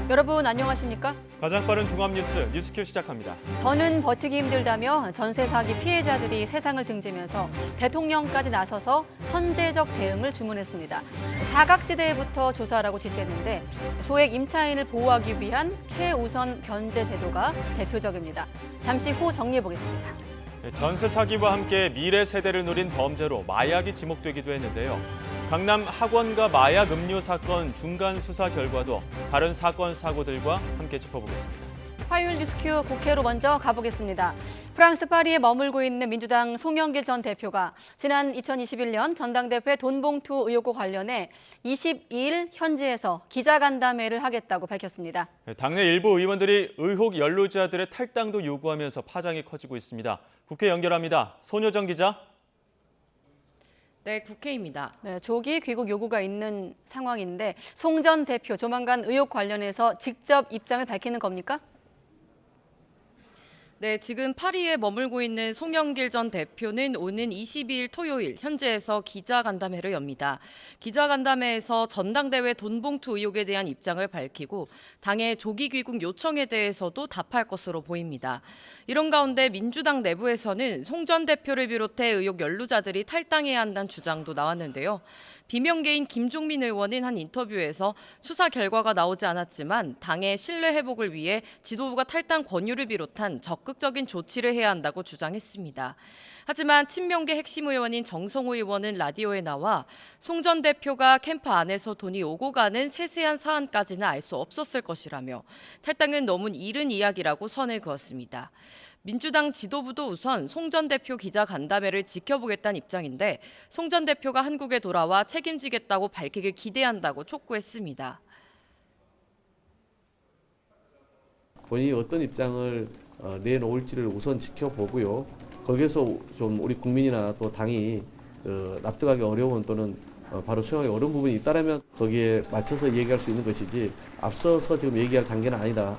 여러분 안녕하십니까? 가장 빠른 종합뉴스 뉴스큐 시작합니다. 더는 버티기 힘들다며 전세 사기 피해자들이 세상을 등지면서 대통령까지 나서서 선제적 대응을 주문했습니다. 사각지대부터 조사하라고 지시했는데 소액 임차인을 보호하기 위한 최우선 변제 제도가 대표적입니다. 잠시 후 정리해 보겠습니다. 전세 사기와 함께 미래 세대를 노린 범죄로 마약이 지목되기도 했는데요. 강남 학원가 마약 음료 사건 중간 수사 결과도 다른 사건 사고들과 함께 짚어보겠습니다. 화요일 뉴스큐 국회로 먼저 가보겠습니다. 프랑스 파리에 머물고 있는 민주당 송영길 전 대표가 지난 2021년 전당대회 돈봉투 의혹과 관련해 22일 현지에서 기자간담회를 하겠다고 밝혔습니다. 당내 일부 의원들이 의혹 연루자들의 탈당도 요구하면서 파장이 커지고 있습니다. 국회 연결합니다. 손효정 기자. 네, 국회입니다. 네, 조기 귀국 요구가 있는 상황인데 송 전 대표 조만간 의혹 관련해서 직접 입장을 밝히는 겁니까? 네, 지금 파리에 머물고 있는 송영길 전 대표는 오는 22일 토요일 현지에서 기자간담회를 엽니다. 기자간담회에서 전당대회 돈봉투 의혹에 대한 입장을 밝히고 당의 조기 귀국 요청에 대해서도 답할 것으로 보입니다. 이런 가운데 민주당 내부에서는 송 전 대표를 비롯해 의혹 연루자들이 탈당해야 한다는 주장도 나왔는데요. 비명계인 김종민 의원은 한 인터뷰에서 수사 결과가 나오지 않았지만 당의 신뢰 회복을 위해 지도부가 탈당 권유를 비롯한 적극적인 조치를 해야 한다고 주장했습니다. 하지만 친명계 핵심 의원인 정성호 의원은 라디오에 나와 송 전 대표가 캠프 안에서 돈이 오고 가는 세세한 사안까지는 알 수 없었을 것이라며 탈당은 너무 이른 이야기라고 선을 그었습니다. 민주당 지도부도 우선 송 전 대표 기자간담회를 지켜보겠다는 입장인데 송 전 대표가 한국에 돌아와 책임지겠다고 밝히길 기대한다고 촉구했습니다. 본인이 어떤 입장을 내놓을지를 우선 지켜보고요. 거기에서 좀 우리 국민이나 또 당이 납득하기 어려운 또는 바로 수용하기 어려운 부분이 있다면 거기에 맞춰서 얘기할 수 있는 것이지 앞서서 지금 얘기할 단계는 아니다.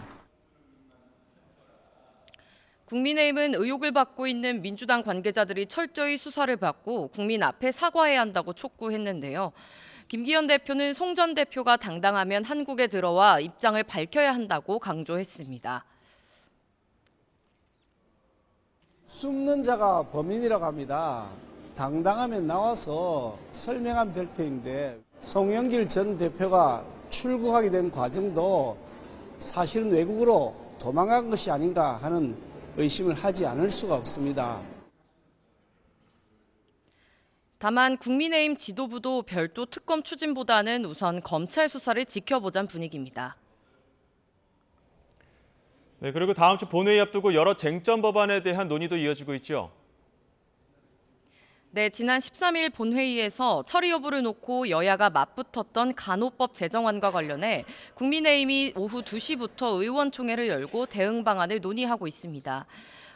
국민의힘은 의혹을 받고 있는 민주당 관계자들이 철저히 수사를 받고 국민 앞에 사과해야 한다고 촉구했는데요. 김기현 대표는 송 전 대표가 당당하면 한국에 들어와 입장을 밝혀야 한다고 강조했습니다. 숨는 자가 범인이라고 합니다. 당당하면 나와서 설명한 별표인데 송영길 전 대표가 출국하게 된 과정도 사실은 외국으로 도망간 것이 아닌가 하는 의심을 하지 않을 수가 없습니다. 다만 국민의힘 지도부도 별도 특검 추진보다는 우선 검찰 수사를 지켜보자는 분위기입니다. 네, 그리고 다음 주 본회의 앞두고 여러 쟁점 법안에 대한 논의도 이어지고 있죠. 네, 지난 13일 본회의에서 처리 여부를 놓고 여야가 맞붙었던 간호법 제정안과 관련해 국민의힘이 오후 2시부터 의원총회를 열고 대응 방안을 논의하고 있습니다.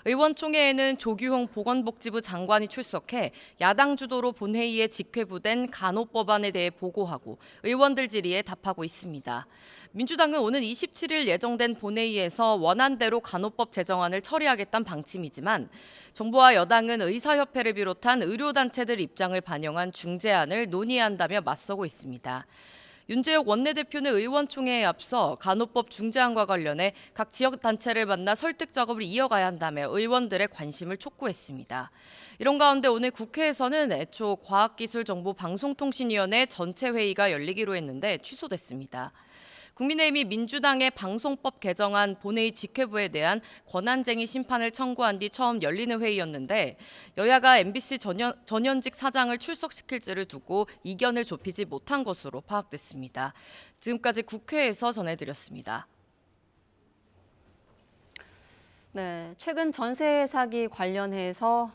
의원총회에는 조규홍 보건복지부 장관이 출석해 야당 주도로 본회의에 직회부된 간호법안에 대해 보고하고 의원들 질의에 답하고 있습니다. 민주당은 오는 27일 예정된 본회의에서 원안대로 간호법 제정안을 처리하겠다는 방침이지만 정부와 여당은 의사협회를 비롯한 의료단체들 입장을 반영한 중재안을 논의한다며 맞서고 있습니다. 윤재욱 원내대표는 의원총회에 앞서 간호법 중재안과 관련해 각 지역단체를 만나 설득 작업을 이어가야 한다며 의원들의 관심을 촉구했습니다. 이런 가운데 오늘 국회에서는 애초 과학기술정보방송통신위원회 전체 회의가 열리기로 했는데 취소됐습니다. 국민의힘이 민주당의 방송법 개정안 본회의 직회부에 대한 권한쟁의 심판을 청구한 뒤 처음 열리는 회의였는데 여야가 MBC 전현직 사장을 출석시킬지를 두고 이견을 좁히지 못한 것으로 파악됐습니다. 지금까지 국회에서 전해드렸습니다. 네, 최근 전세 사기 관련해서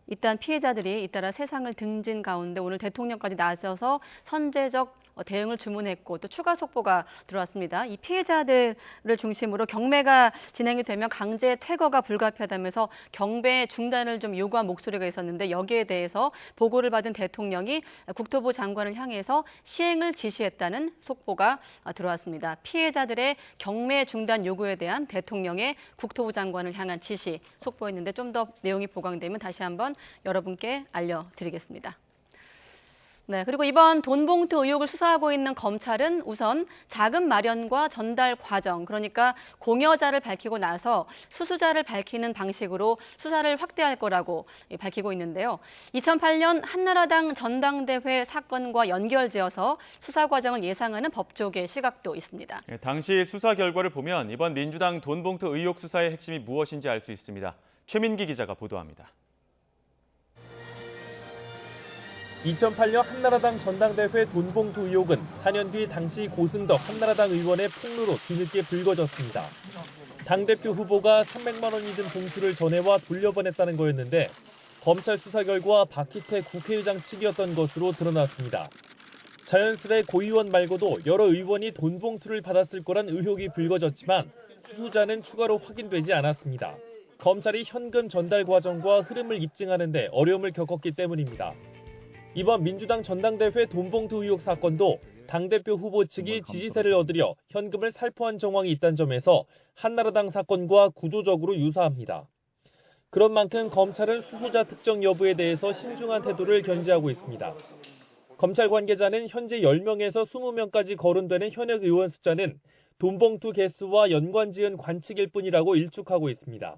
일단 피해자들이 잇따라 세상을 등진 가운데 오늘 대통령까지 나서서 선제적 대응을 주문했고 또 추가 속보가 들어왔습니다. 이 피해자들을 중심으로 경매가 진행이 되면 강제 퇴거가 불가피하다면서 경매 중단을 좀 요구한 목소리가 있었는데 여기에 대해서 보고를 받은 대통령이 국토부 장관을 향해서 시행을 지시했다는 속보가 들어왔습니다. 피해자들의 경매 중단 요구에 대한 대통령의 국토부 장관을 향한 지시 속보였는데 좀 더 내용이 보강되면 다시 한번 여러분께 알려드리겠습니다. 네, 그리고 이번 돈봉투 의혹을 수사하고 있는 검찰은 우선 자금 마련과 전달 과정, 그러니까 공여자를 밝히고 나서 수수자를 밝히는 방식으로 수사를 확대할 거라고 밝히고 있는데요. 2008년 한나라당 전당대회 사건과 연결지어서 수사 과정을 예상하는 법조계 시각도 있습니다. 당시 수사 결과를 보면 이번 민주당 돈봉투 의혹 수사의 핵심이 무엇인지 알 수 있습니다. 최민기 기자가 보도합니다. 2008년 한나라당 전당대회 돈봉투 의혹은 4년 뒤 당시 고승덕 한나라당 의원의 폭로로 뒤늦게 불거졌습니다. 당대표 후보가 300만 원이 든 봉투를 전해와 돌려보냈다는 거였는데 검찰 수사 결과 박희태 국회의장 측이었던 것으로 드러났습니다. 자연스레 고 의원 말고도 여러 의원이 돈봉투를 받았을 거란 의혹이 불거졌지만 수수자는 추가로 확인되지 않았습니다. 검찰이 현금 전달 과정과 흐름을 입증하는 데 어려움을 겪었기 때문입니다. 이번 민주당 전당대회 돈봉투 의혹 사건도 당대표 후보 측이 지지세를 얻으려 현금을 살포한 정황이 있다는 점에서 한나라당 사건과 구조적으로 유사합니다. 그런 만큼 검찰은 수수자 특정 여부에 대해서 신중한 태도를 견지하고 있습니다. 검찰 관계자는 현재 10명에서 20명까지 거론되는 현역 의원 숫자는 돈봉투 개수와 연관지은 관측일 뿐이라고 일축하고 있습니다.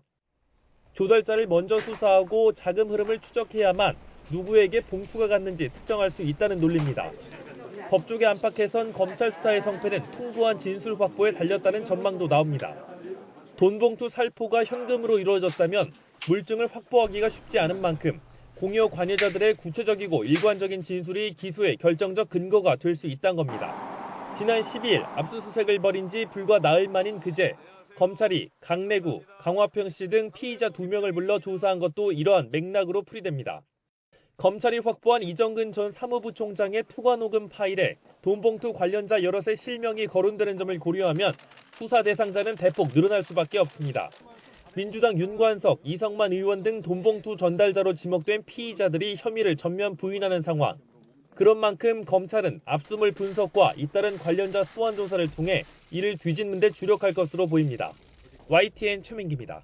조달자를 먼저 수사하고 자금 흐름을 추적해야만 누구에게 봉투가 갔는지 특정할 수 있다는 논리입니다. 법조계 안팎에선 검찰 수사의 성패는 풍부한 진술 확보에 달렸다는 전망도 나옵니다. 돈봉투 살포가 현금으로 이루어졌다면 물증을 확보하기가 쉽지 않은 만큼 공여 관여자들의 구체적이고 일관적인 진술이 기소의 결정적 근거가 될 수 있다는 겁니다. 지난 12일 압수수색을 벌인 지 불과 나흘 만인 그제 검찰이 강래구, 강화평씨 등 피의자 2명을 불러 조사한 것도 이러한 맥락으로 풀이됩니다. 검찰이 확보한 이정근 전 사무부총장의 통화녹음 파일에 돈봉투 관련자 여럿의 실명이 거론되는 점을 고려하면 수사 대상자는 대폭 늘어날 수밖에 없습니다. 민주당 윤관석, 이성만 의원 등 돈봉투 전달자로 지목된 피의자들이 혐의를 전면 부인하는 상황. 그런 만큼 검찰은 압수물 분석과 잇따른 관련자 소환 조사를 통해 이를 뒤집는 데 주력할 것으로 보입니다. YTN 최민기입니다.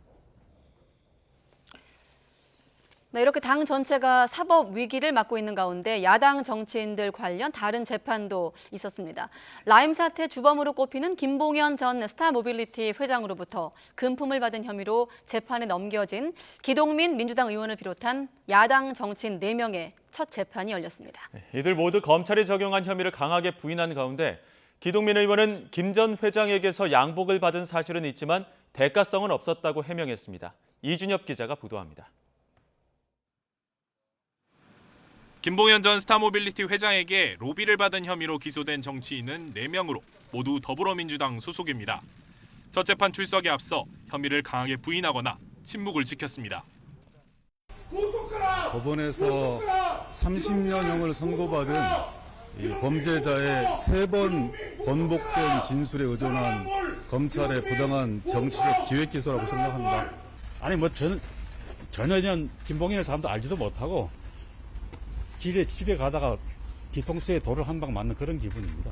네, 이렇게 당 전체가 사법 위기를 맞고 있는 가운데 야당 정치인들 관련 다른 재판도 있었습니다. 라임 사태 주범으로 꼽히는 김봉현 전 스타모빌리티 회장으로부터 금품을 받은 혐의로 재판에 넘겨진 기동민 민주당 의원을 비롯한 야당 정치인 4명의 첫 재판이 열렸습니다. 이들 모두 검찰이 적용한 혐의를 강하게 부인한 가운데 기동민 의원은 김 전 회장에게서 양복을 받은 사실은 있지만 대가성은 없었다고 해명했습니다. 이준엽 기자가 보도합니다. 김봉현 전 스타모빌리티 회장에게 로비를 받은 혐의로 기소된 정치인은 4명으로 모두 더불어민주당 소속입니다. 첫 재판 출석에 앞서 혐의를 강하게 부인하거나 침묵을 지켰습니다. 법원에서 30년형을 선고받은 이 범죄자의 3번 번복된 진술에 의존한 검찰의 부당한 정치적 기획 기소라고 생각합니다. 아니 전혀 김봉현의 사람도 알지도 못하고 길에 집에 가다가 뒤통수에 돌을 한 방 맞는 그런 기분입니다.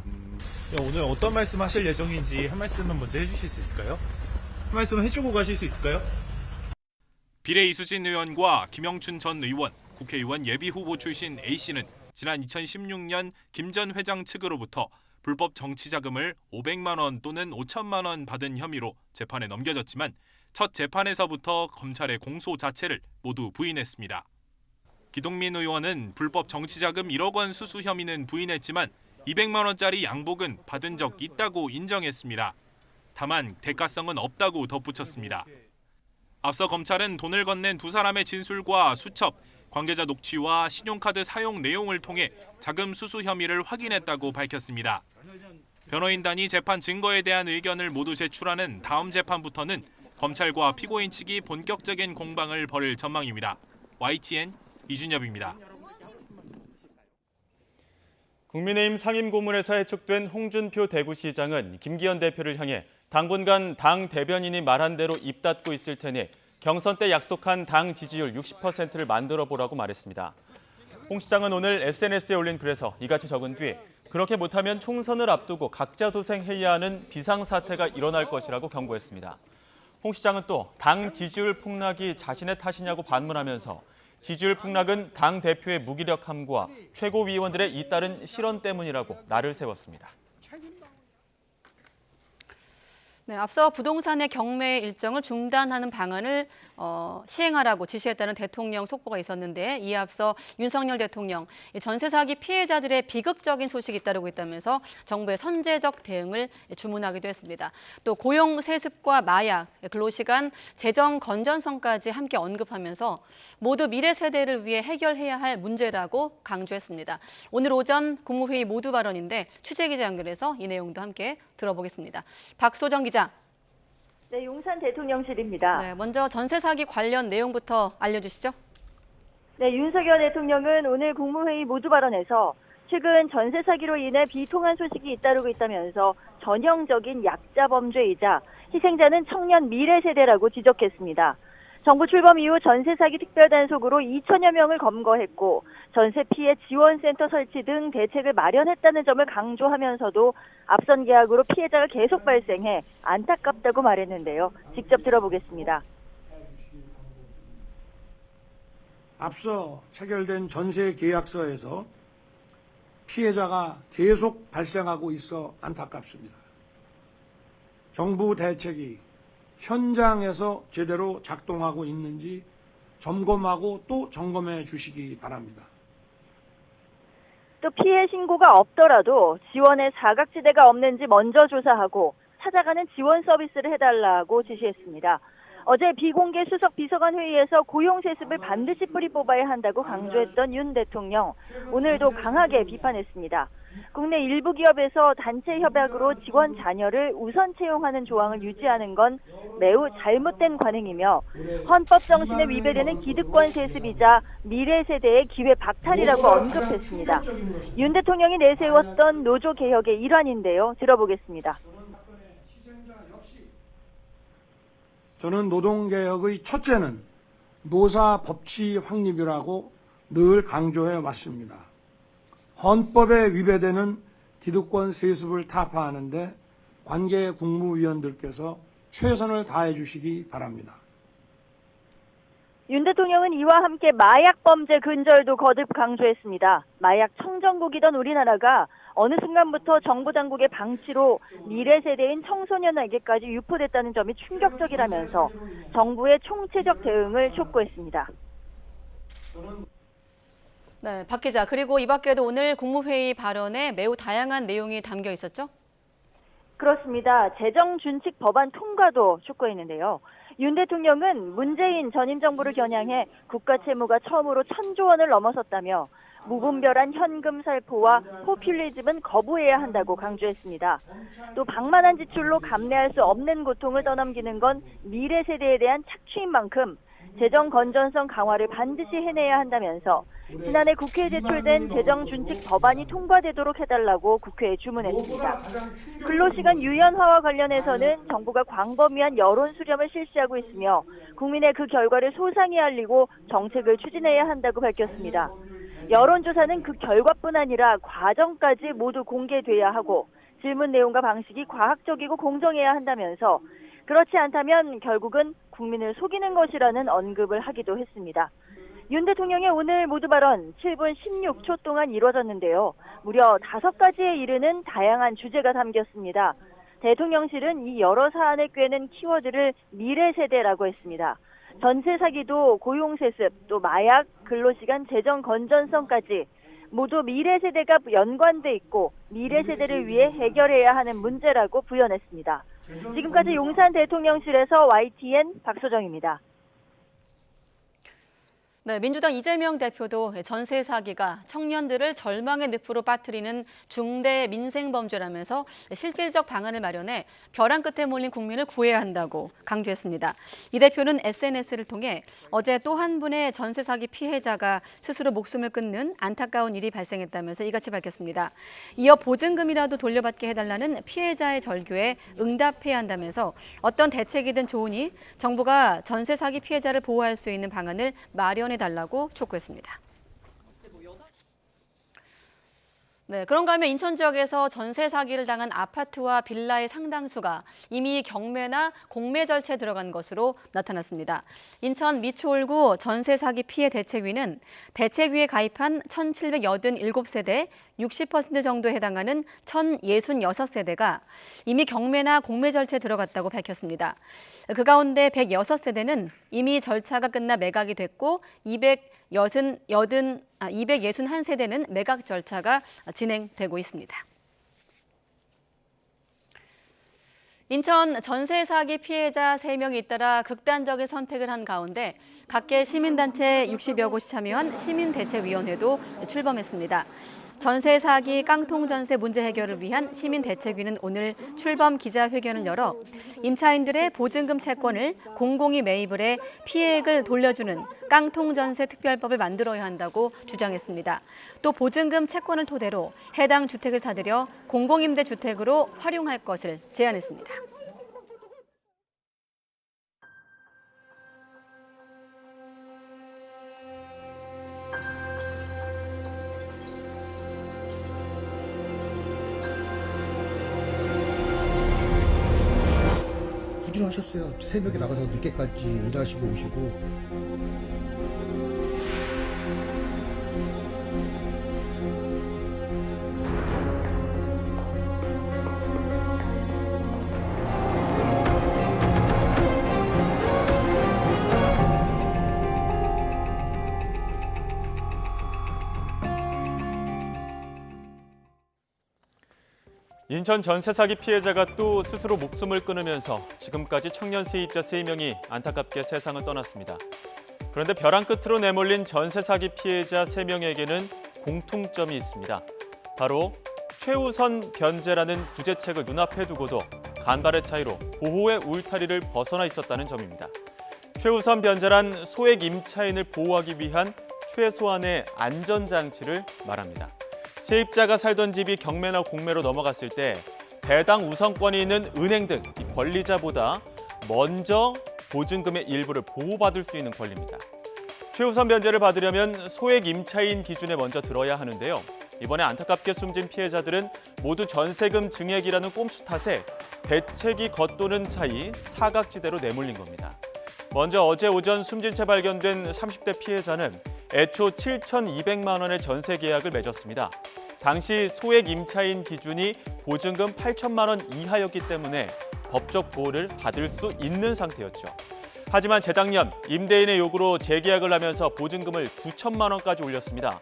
오늘 어떤 말씀 하실 예정인지 한 말씀만 먼저 해주실 수 있을까요? 한 말씀 해주고 가실 수 있을까요? 비례 이수진 의원과 김영춘 전 의원, 국회의원 예비후보 출신 A씨는 지난 2016년 김 전 회장 측으로부터 불법 정치자금을 500만 원 또는 5천만 원 받은 혐의로 재판에 넘겨졌지만 첫 재판에서부터 검찰의 공소 자체를 모두 부인했습니다. 기동민 의원은 불법 정치자금 1억 원 수수 혐의는 부인했지만 200만 원짜리 양복은 받은 적 있다고 인정했습니다. 다만 대가성은 없다고 덧붙였습니다. 앞서 검찰은 돈을 건넨 두 사람의 진술과 수첩, 관계자 녹취와 신용카드 사용 내용을 통해 자금 수수 혐의를 확인했다고 밝혔습니다. 변호인단이 재판 증거에 대한 의견을 모두 제출하는 다음 재판부터는 검찰과 피고인 측이 본격적인 공방을 벌일 전망입니다. YTN 이준엽입니다. 국민의힘 상임고문에서 해촉된 홍준표 대구시장은 김기현 대표를 향해 당분간 당 대변인이 말한 대로 입 닫고 있을 테니 경선 때 약속한 당 지지율 60%를 만들어 보라고 말했습니다. 홍 시장은 오늘 SNS에 올린 글에서 이같이 적은 뒤 그렇게 못하면 총선을 앞두고 각자 도생해야 하는 비상사태가 일어날 것이라고 경고했습니다. 홍 시장은 또 당 지지율 폭락이 자신의 탓이냐고 반문하면서 지지율 폭락은 당 대표의 무기력함과 최고위원들의 잇따른 실언 때문이라고 날을 세웠습니다. 네, 앞서 부동산의 경매 일정을 중단하는 방안을 시행하라고 지시했다는 대통령 속보가 있었는데 이에 앞서 윤석열 대통령 전세 사기 피해자들의 비극적인 소식이 잇따르고 있다면서 정부의 선제적 대응을 주문하기도 했습니다. 또 고용 세습과 마약, 근로시간, 재정 건전성까지 함께 언급하면서 모두 미래 세대를 위해 해결해야 할 문제라고 강조했습니다. 오늘 오전 국무회의 모두 발언인데 취재기자 연결해서 이 내용도 함께 들어보겠습니다. 박소정 기자. 네, 용산 대통령실입니다. 네, 먼저 전세 사기 관련 내용부터 알려주시죠. 네, 윤석열 대통령은 오늘 국무회의 모두 발언에서 최근 전세 사기로 인해 비통한 소식이 잇따르고 있다면서 전형적인 약자 범죄이자 희생자는 청년 미래 세대라고 지적했습니다. 정부 출범 이후 전세 사기 특별단속으로 2천여 명을 검거했고 전세 피해 지원센터 설치 등 대책을 마련했다는 점을 강조하면서도 앞선 계약으로 피해자가 계속 발생해 안타깝다고 말했는데요. 직접 들어보겠습니다. 앞서 체결된 전세 계약서에서 피해자가 계속 발생하고 있어 안타깝습니다. 정부 대책이 현장에서 제대로 작동하고 있는지 점검하고 또 점검해 주시기 바랍니다. 또 피해 신고가 없더라도 지원에 사각지대가 없는지 먼저 조사하고 찾아가는 지원 서비스를 해달라고 지시했습니다. 어제 비공개 수석 비서관 회의에서 고용 세습을 반드시 뿌리 뽑아야 한다고 강조했던 윤 대통령, 오늘도 강하게 비판했습니다. 국내 일부 기업에서 단체 협약으로 직원 자녀를 우선 채용하는 조항을 유지하는 건 매우 잘못된 관행이며 헌법 정신에 위배되는 기득권 세습이자 미래 세대의 기회 박탈이라고 언급했습니다. 윤 대통령이 내세웠던 노조 개혁의 일환인데요. 들어보겠습니다. 저는 노동개혁의 첫째는 노사 법치 확립이라고 늘 강조해 왔습니다. 헌법에 위배되는 기득권 세습을 타파하는데 관계 국무위원들께서 최선을 다해 주시기 바랍니다. 윤 대통령은 이와 함께 마약 범죄 근절도 거듭 강조했습니다. 마약 청정국이던 우리나라가 어느 순간부터 정부 당국의 방치로 미래 세대인 청소년에게까지 유포됐다는 점이 충격적이라면서 정부의 총체적 대응을 촉구했습니다. 네, 박 기자. 그리고 이 밖에도 오늘 국무회의 발언에 매우 다양한 내용이 담겨 있었죠? 그렇습니다. 재정준칙 법안 통과도 촉구했는데요. 윤 대통령은 문재인 전임 정부를 겨냥해 국가 채무가 처음으로 1,000조 원을 넘어섰다며 무분별한 현금 살포와 포퓰리즘은 거부해야 한다고 강조했습니다. 또 방만한 지출로 감내할 수 없는 고통을 떠넘기는 건 미래 세대에 대한 착취인 만큼 재정 건전성 강화를 반드시 해내야 한다면서 지난해 국회에 제출된 재정준칙 법안이 통과되도록 해달라고 국회에 주문했습니다. 근로시간 유연화와 관련해서는 정부가 광범위한 여론 수렴을 실시하고 있으며 국민의 그 결과를 소상히 알리고 정책을 추진해야 한다고 밝혔습니다. 여론조사는 그 결과뿐 아니라 과정까지 모두 공개돼야 하고 질문 내용과 방식이 과학적이고 공정해야 한다면서 그렇지 않다면 결국은 국민을 속이는 것이라는 언급을 하기도 했습니다. 윤 대통령의 오늘 모두 발언 7분 16초 동안 이루어졌는데요. 무려 5가지에 이르는 다양한 주제가 담겼습니다. 대통령실은 이 여러 사안을 꿰는 키워드를 미래 세대라고 했습니다. 전세 사기도 고용세습, 또 마약, 근로시간, 재정 건전성까지 모두 미래 세대가 연관돼 있고 미래 세대를 위해 해결해야 하는 문제라고 부연했습니다. 지금까지 용산 대통령실에서 YTN 박소정입니다. 네, 민주당 이재명 대표도 전세 사기가 청년들을 절망의 늪으로 빠뜨리는 중대 민생 범죄라면서 실질적 방안을 마련해 벼랑 끝에 몰린 국민을 구해야 한다고 강조했습니다. 이 대표는 SNS를 통해 어제 또 한 분의 전세 사기 피해자가 스스로 목숨을 끊는 안타까운 일이 발생했다면서 이같이 밝혔습니다. 이어 보증금이라도 돌려받게 해달라는 피해자의 절규에 응답해야 한다면서 어떤 대책이든 좋으니 정부가 전세 사기 피해자를 보호할 수 있는 방안을 마련해 달라고 촉구했습니다. 네, 그런가 하면 인천 지역에서 전세 사기를 당한 아파트와 빌라의 상당수가 이미 경매나 공매 절차에 들어간 것으로 나타났습니다. 인천 미추홀구 전세 사기 피해 대책위는 대책위에 가입한 1,787세대 60% 정도에 해당하는 1,066세대가 이미 경매나 공매 절차에 들어갔다고 밝혔습니다. 그 가운데 106세대는 이미 절차가 끝나 매각이 됐고 261세대는 매각 절차가 진행되고 있습니다. 인천 전세 사기 피해자 3명이 잇따라 극단적인 선택을 한 가운데 각계 시민단체 60여 곳이 참여한 시민대책위원회도 출범했습니다. 전세 사기 깡통 전세 문제 해결을 위한 시민대책위는 오늘 출범 기자회견을 열어 임차인들의 보증금 채권을 공공이 매입을 해 피해액을 돌려주는 깡통 전세 특별법을 만들어야 한다고 주장했습니다. 또 보증금 채권을 토대로 해당 주택을 사들여 공공임대 주택으로 활용할 것을 제안했습니다. 부지런하셨어요. 새벽에 나가서 늦게까지 일하시고 오시고. 인천 전세 사기 피해자가 또 스스로 목숨을 끊으면서 지금까지 청년 세입자 3명이 안타깝게 세상을 떠났습니다. 그런데 벼랑 끝으로 내몰린 전세 사기 피해자 3명에게는 공통점이 있습니다. 바로 최우선 변제라는 구제책을 눈앞에 두고도 간발의 차이로 보호의 울타리를 벗어나 있었다는 점입니다. 최우선 변제란 소액 임차인을 보호하기 위한 최소한의 안전장치를 말합니다. 세입자가 살던 집이 경매나 공매로 넘어갔을 때 배당 우선권이 있는 은행 등 권리자보다 먼저 보증금의 일부를 보호받을 수 있는 권리입니다. 최우선 변제를 받으려면 소액 임차인 기준에 먼저 들어야 하는데요. 이번에 안타깝게 숨진 피해자들은 모두 전세금 증액이라는 꼼수 탓에 대책이 겉도는 차이 사각지대로 내몰린 겁니다. 먼저 어제 오전 숨진 채 발견된 30대 피해자는 애초 7,200만 원의 전세 계약을 맺었습니다. 당시 소액 임차인 기준이 보증금 8천만 원 이하였기 때문에 법적 보호를 받을 수 있는 상태였죠. 하지만 재작년 임대인의 요구로 재계약을 하면서 보증금을 9천만 원까지 올렸습니다.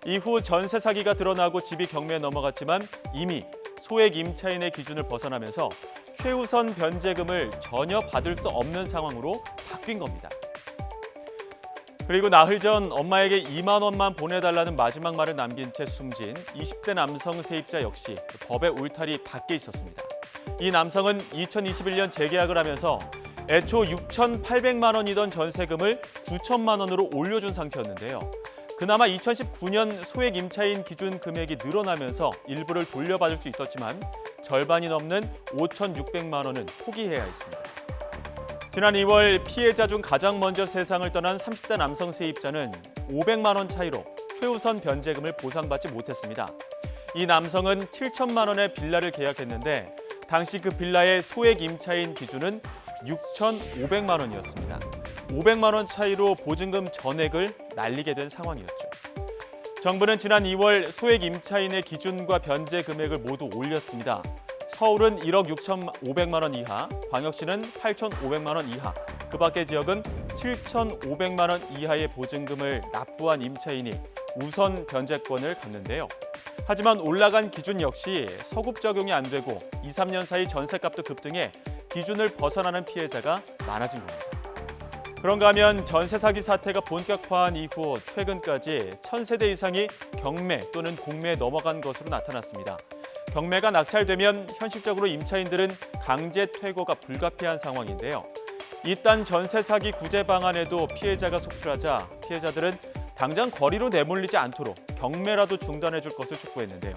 이후 전세 사기가 드러나고 집이 경매에 넘어갔지만 이미 소액 임차인의 기준을 벗어나면서 최우선 변제금을 전혀 받을 수 없는 상황으로 바뀐 겁니다. 그리고 나흘 전 엄마에게 2만 원만 보내달라는 마지막 말을 남긴 채 숨진 20대 남성 세입자 역시 법의 울타리 밖에 있었습니다. 이 남성은 2021년 재계약을 하면서 애초 6,800만 원이던 전세금을 9천만 원으로 올려준 상태였는데요. 그나마 2019년 소액 임차인 기준 금액이 늘어나면서 일부를 돌려받을 수 있었지만 절반이 넘는 5,600만 원은 포기해야 했습니다. 지난 2월 피해자 중 가장 먼저 세상을 떠난 30대 남성 세입자는 500만 원 차이로 최우선 변제금을 보상받지 못했습니다. 이 남성은 7천만 원의 빌라를 계약했는데 당시 그 빌라의 소액 임차인 기준은 6,500만 원이었습니다. 500만 원 차이로 보증금 전액을 날리게 된 상황이었죠. 정부는 지난 2월 소액 임차인의 기준과 변제 금액을 모두 올렸습니다. 서울은 1억 6,500만 원 이하, 광역시는 8,500만 원 이하, 그 밖의 지역은 7,500만 원 이하의 보증금을 납부한 임차인이 우선 변제권을 갖는데요. 하지만 올라간 기준 역시 서급 적용이 안 되고 2, 3년 사이 전셋값도 급등해 기준을 벗어나는 피해자가 많아진 겁니다. 그런가 하면 전세 사기 사태가 본격화한 이후 최근까지 1,000세대 이상이 경매 또는 공매에 넘어간 것으로 나타났습니다. 경매가 낙찰되면 현실적으로 임차인들은 강제 퇴거가 불가피한 상황인데요. 이딴 전세 사기 구제 방안에도 피해자가 속출하자 피해자들은 당장 거리로 내몰리지 않도록 경매라도 중단해 줄 것을 촉구했는데요.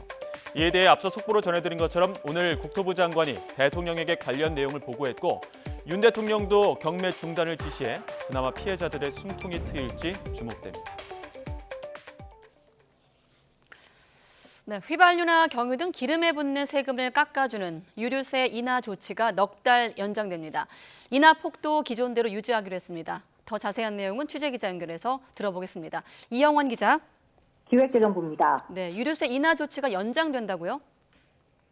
이에 대해 앞서 속보로 전해드린 것처럼 오늘 국토부 장관이 대통령에게 관련 내용을 보고했고 윤 대통령도 경매 중단을 지시해 그나마 피해자들의 숨통이 트일지 주목됩니다. 네, 휘발유나 경유 등 기름에 붙는 세금을 깎아주는 유류세 인하 조치가 넉 달 연장됩니다. 인하 폭도 기존대로 유지하기로 했습니다. 더 자세한 내용은 취재기자 연결해서 들어보겠습니다. 이영원 기자. 기획재정부입니다. 네, 유류세 인하 조치가 연장된다고요?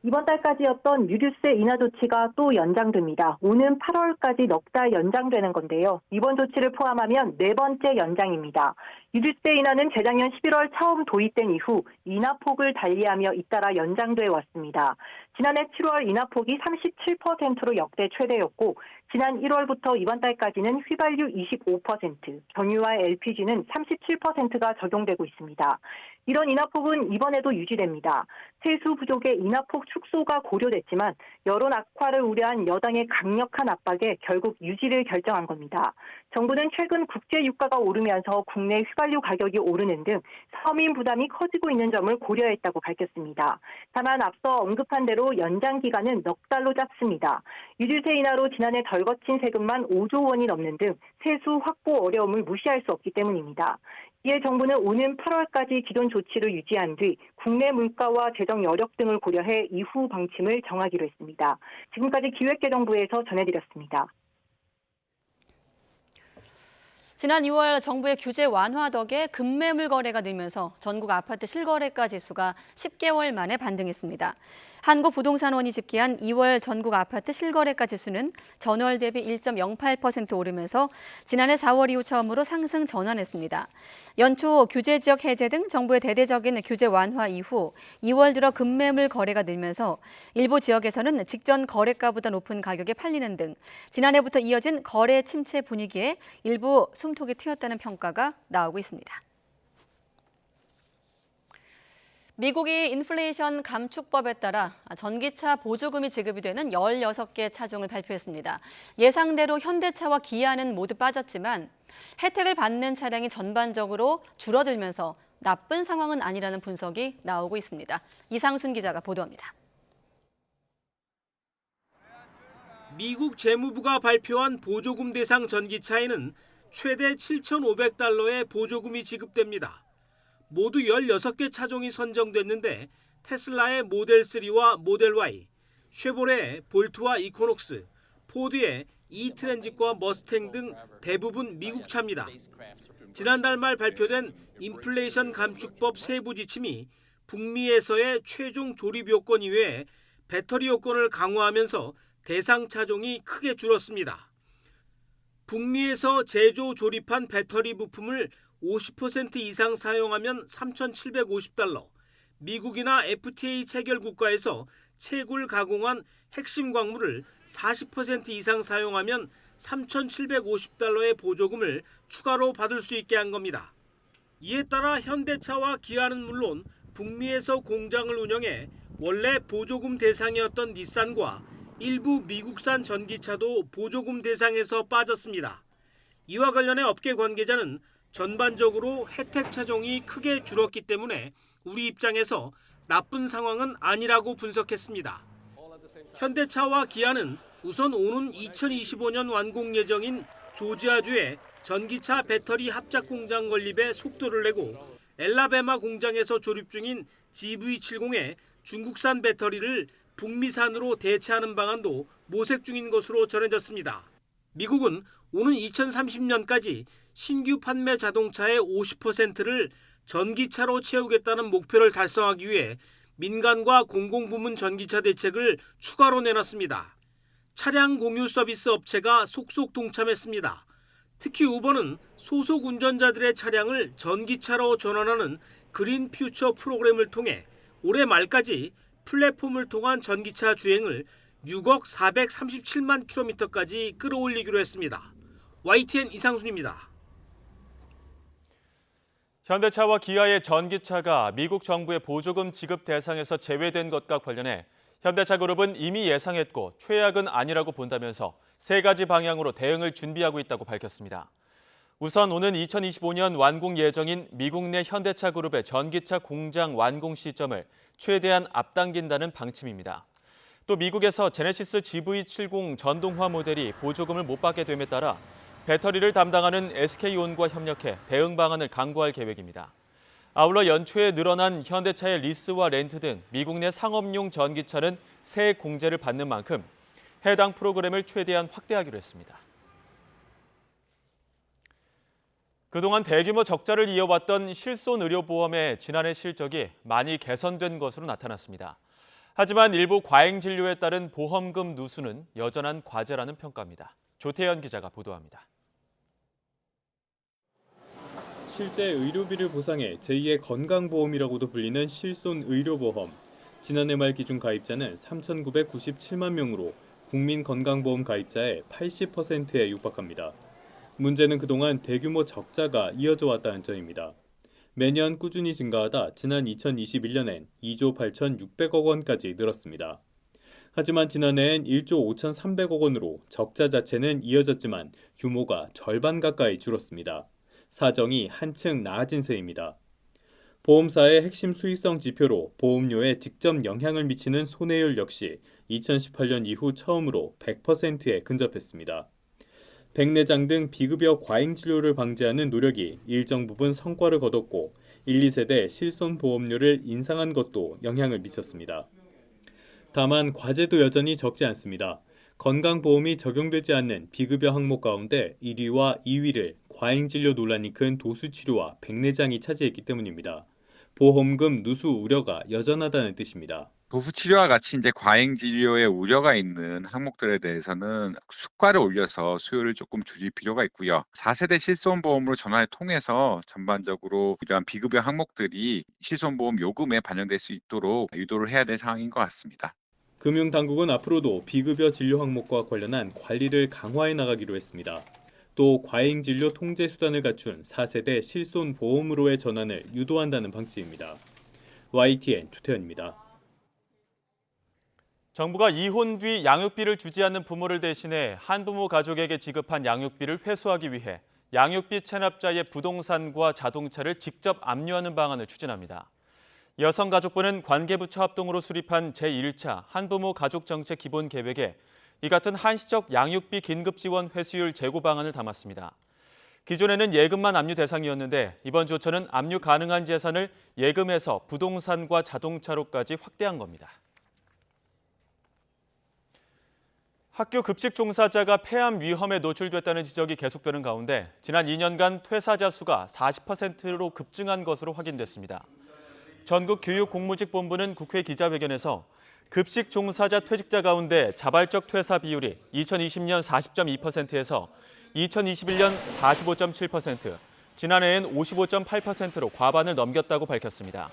이번 달까지였던 유류세 인하 조치가 또 연장됩니다. 오는 8월까지 넉 달 연장되는 건데요. 이번 조치를 포함하면 네 번째 연장입니다. 유류세 인하는 재작년 11월 처음 도입된 이후 인하폭을 달리하며 잇따라 연장돼 왔습니다. 지난해 7월 인하폭이 37%로 역대 최대였고 지난 1월부터 이번 달까지는 휘발유 25%, 경유와 LPG는 37%가 적용되고 있습니다. 이런 인하폭은 이번에도 유지됩니다. 세수 부족의 인하폭 축소가 고려됐지만 여론 악화를 우려한 여당의 강력한 압박에 결국 유지를 결정한 겁니다. 정부는 최근 국제 유가가 오르면서 국내 휘발유 가격이 오르는 등 서민 부담이 커지고 있는 점을 고려했다고 밝혔습니다. 다만 앞서 언급한 대로 연장 기간은 넉 달로 잡습니다. 유류세 인하로 지난해 덜 거친 세금만 5조 원이 넘는 등 세수 확보 어려움을 무시할 수 없기 때문입니다. 이에 정부는 오는 8월까지 기존 조치를 유지한 뒤 국내 물가와 재정 여력 등을 고려해 이후 방침을 정하기로 했습니다. 지금까지 기획재정부에서 전해드렸습니다. 지난 2월 정부의 규제 완화 덕에 급매물 거래가 늘면서 전국 아파트 실거래가 지수가 10개월 만에 반등했습니다. 한국부동산원이 집계한 2월 전국 아파트 실거래가 지수는 전월 대비 1.08% 오르면서 지난해 4월 이후 처음으로 상승 전환했습니다. 연초 규제 지역 해제 등 정부의 대대적인 규제 완화 이후 2월 들어 급매물 거래가 늘면서 일부 지역에서는 직전 거래가보다 높은 가격에 팔리는 등 지난해부터 이어진 거래 침체 분위기에 일부 숨통이 트였다는 평가가 나오고 있습니다. 미국이 인플레이션 감축법에 따라 전기차 보조금이 지급이 되는 16개 차종을 발표했습니다. 예상대로 현대차와 기아는 모두 빠졌지만 혜택을 받는 차량이 전반적으로 줄어들면서 나쁜 상황은 아니라는 분석이 나오고 있습니다. 이상순 기자가 보도합니다. 미국 재무부가 발표한 보조금 대상 전기차에는 최대 7,500달러의 보조금이 지급됩니다. 모두 16개 차종이 선정됐는데 테슬라의 모델 3와 모델 Y, 쉐보레의 볼트와 이코녹스, 포드의 E-트랜짓과 머스탱 등 대부분 미국 차입니다. 지난달 말 발표된 인플레이션 감축법 세부 지침이 북미에서의 최종 조립 요건 이외에 배터리 요건을 강화하면서 대상 차종이 크게 줄었습니다. 북미에서 제조 조립한 배터리 부품을 50% 이상 사용하면 3,750달러, 미국이나 FTA 체결 국가에서 채굴 가공한 핵심 광물을 40% 이상 사용하면 3,750달러의 보조금을 추가로 받을 수 있게 한 겁니다. 이에 따라 현대차와 기아는 물론 북미에서 공장을 운영해 원래 보조금 대상이었던 닛산과 일부 미국산 전기차도 보조금 대상에서 빠졌습니다. 이와 관련해 업계 관계자는 전반적으로 혜택 차종이 크게 줄었기 때문에 우리 입장에서 나쁜 상황은 아니라고 분석했습니다. 현대차와 기아는 우선 오는 2025년 완공 예정인 조지아주의 전기차 배터리 합작 공장 건립에 속도를 내고 엘라베마 공장에서 조립 중인 GV70의 중국산 배터리를 북미산으로 대체하는 방안도 모색 중인 것으로 전해졌습니다. 미국은 오는 2030년까지 신규 판매 자동차의 50%를 전기차로 채우겠다는 목표를 달성하기 위해 민간과 공공부문 전기차 대책을 추가로 내놨습니다. 차량 공유 서비스 업체가 속속 동참했습니다. 특히 우버는 소속 운전자들의 차량을 전기차로 전환하는 그린 퓨처 프로그램을 통해 올해 말까지 플랫폼을 통한 전기차 주행을 6억 437만 킬로미터까지 끌어올리기로 했습니다. YTN 이상순입니다. 현대차와 기아의 전기차가 미국 정부의 보조금 지급 대상에서 제외된 것과 관련해 현대차 그룹은 이미 예상했고 최악은 아니라고 본다면서 세 가지 방향으로 대응을 준비하고 있다고 밝혔습니다. 우선 오는 2025년 완공 예정인 미국 내 현대차 그룹의 전기차 공장 완공 시점을 최대한 앞당긴다는 방침입니다. 또 미국에서 제네시스 GV70 전동화 모델이 보조금을 못 받게 됨에 따라 배터리를 담당하는 SK온과 협력해 대응 방안을 강구할 계획입니다. 아울러 연초에 늘어난 현대차의 리스와 렌트 등 미국 내 상업용 전기차는 세액 공제를 받는 만큼 해당 프로그램을 최대한 확대하기로 했습니다. 그동안 대규모 적자를 이어왔던 실손의료보험의 지난해 실적이 많이 개선된 것으로 나타났습니다. 하지만 일부 과잉 진료에 따른 보험금 누수는 여전한 과제라는 평가입니다. 조태현 기자가 보도합니다. 실제 의료비를 보상해 제2의 건강보험이라고도 불리는 실손의료보험. 지난해 말 기준 가입자는 3,997만 명으로 국민건강보험 가입자의 80%에 육박합니다. 문제는 그동안 대규모 적자가 이어져 왔다는 점입니다. 매년 꾸준히 증가하다 지난 2021년엔 2조 8,600억 원까지 늘었습니다. 하지만 지난해엔 1조 5,300억 원으로 적자 자체는 이어졌지만 규모가 절반 가까이 줄었습니다. 사정이 한층 나아진 셈입니다. 보험사의 핵심 수익성 지표로 보험료에 직접 영향을 미치는 손해율 역시 2018년 이후 처음으로 100%에 근접했습니다. 백내장 등 비급여 과잉 진료를 방지하는 노력이 일정 부분 성과를 거뒀고 1, 2세대 실손보험료를 인상한 것도 영향을 미쳤습니다. 다만 과제도 여전히 적지 않습니다. 건강보험이 적용되지 않는 비급여 항목 가운데 1위와 2위를 과잉 진료 논란이 큰 도수치료와 백내장이 차지했기 때문입니다. 보험금 누수 우려가 여전하다는 뜻입니다. 도수치료와 같이 이제 과잉 진료에 우려가 있는 항목들에 대해서는 수가를 올려서 수요를 조금 줄일 필요가 있고요. 4세대 실손보험으로 전환을 통해서 전반적으로 이러한 비급여 항목들이 실손보험 요금에 반영될 수 있도록 유도를 해야 될 상황인 것 같습니다. 금융당국은 앞으로도 비급여 진료 항목과 관련한 관리를 강화해 나가기로 했습니다. 또 과잉 진료 통제 수단을 갖춘 4세대 실손보험으로의 전환을 유도한다는 방침입니다. YTN 조태현입니다. 정부가 이혼 뒤 양육비를 주지 않는 부모를 대신해 한부모 가족에게 지급한 양육비를 회수하기 위해 양육비 체납자의 부동산과 자동차를 직접 압류하는 방안을 추진합니다. 여성가족부는 관계부처 합동으로 수립한 제1차 한부모 가족정책 기본계획에 이 같은 한시적 양육비 긴급지원 회수율 제고 방안을 담았습니다. 기존에는 예금만 압류 대상이었는데 이번 조처는 압류 가능한 재산을 예금에서 부동산과 자동차로까지 확대한 겁니다. 학교 급식 종사자가 폐암 위험에 노출됐다는 지적이 계속되는 가운데 지난 2년간 퇴사자 수가 40%로 급증한 것으로 확인됐습니다. 전국교육공무직본부는 국회 기자회견에서 급식 종사자 퇴직자 가운데 자발적 퇴사 비율이 2020년 40.2%에서 2021년 45.7%, 지난해엔 55.8%로 과반을 넘겼다고 밝혔습니다.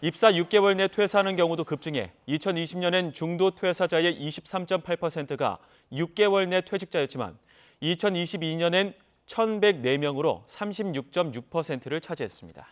입사 6개월 내 퇴사하는 경우도 급증해 2020년엔 중도 퇴사자의 23.8%가 6개월 내 퇴직자였지만 2022년엔 1,104명으로 36.6%를 차지했습니다.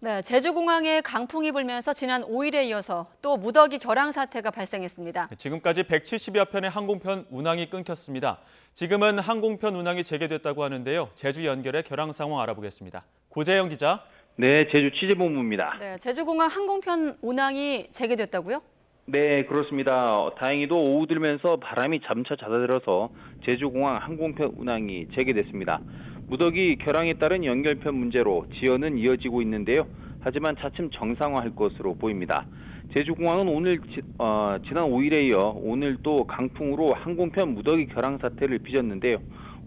네, 제주공항에 강풍이 불면서 지난 5일에 이어서 또 무더기 결항 사태가 발생했습니다. 지금까지 170여 편의 항공편 운항이 끊겼습니다. 지금은 항공편 운항이 재개됐다고 하는데요. 제주 연결해 결항 상황 알아보겠습니다. 고재영 기자. 네, 제주 취재본부입니다. 네, 제주공항 항공편 운항이 재개됐다고요? 네, 그렇습니다. 다행히도 오후 들면서 바람이 점차 잦아들어서 제주공항 항공편 운항이 재개됐습니다. 무더기 결항에 따른 연결편 문제로 지연은 이어지고 있는데요. 하지만 차츰 정상화할 것으로 보입니다. 제주공항은 오늘 지난 5일에 이어 오늘 또 강풍으로 항공편 무더기 결항 사태를 빚었는데요.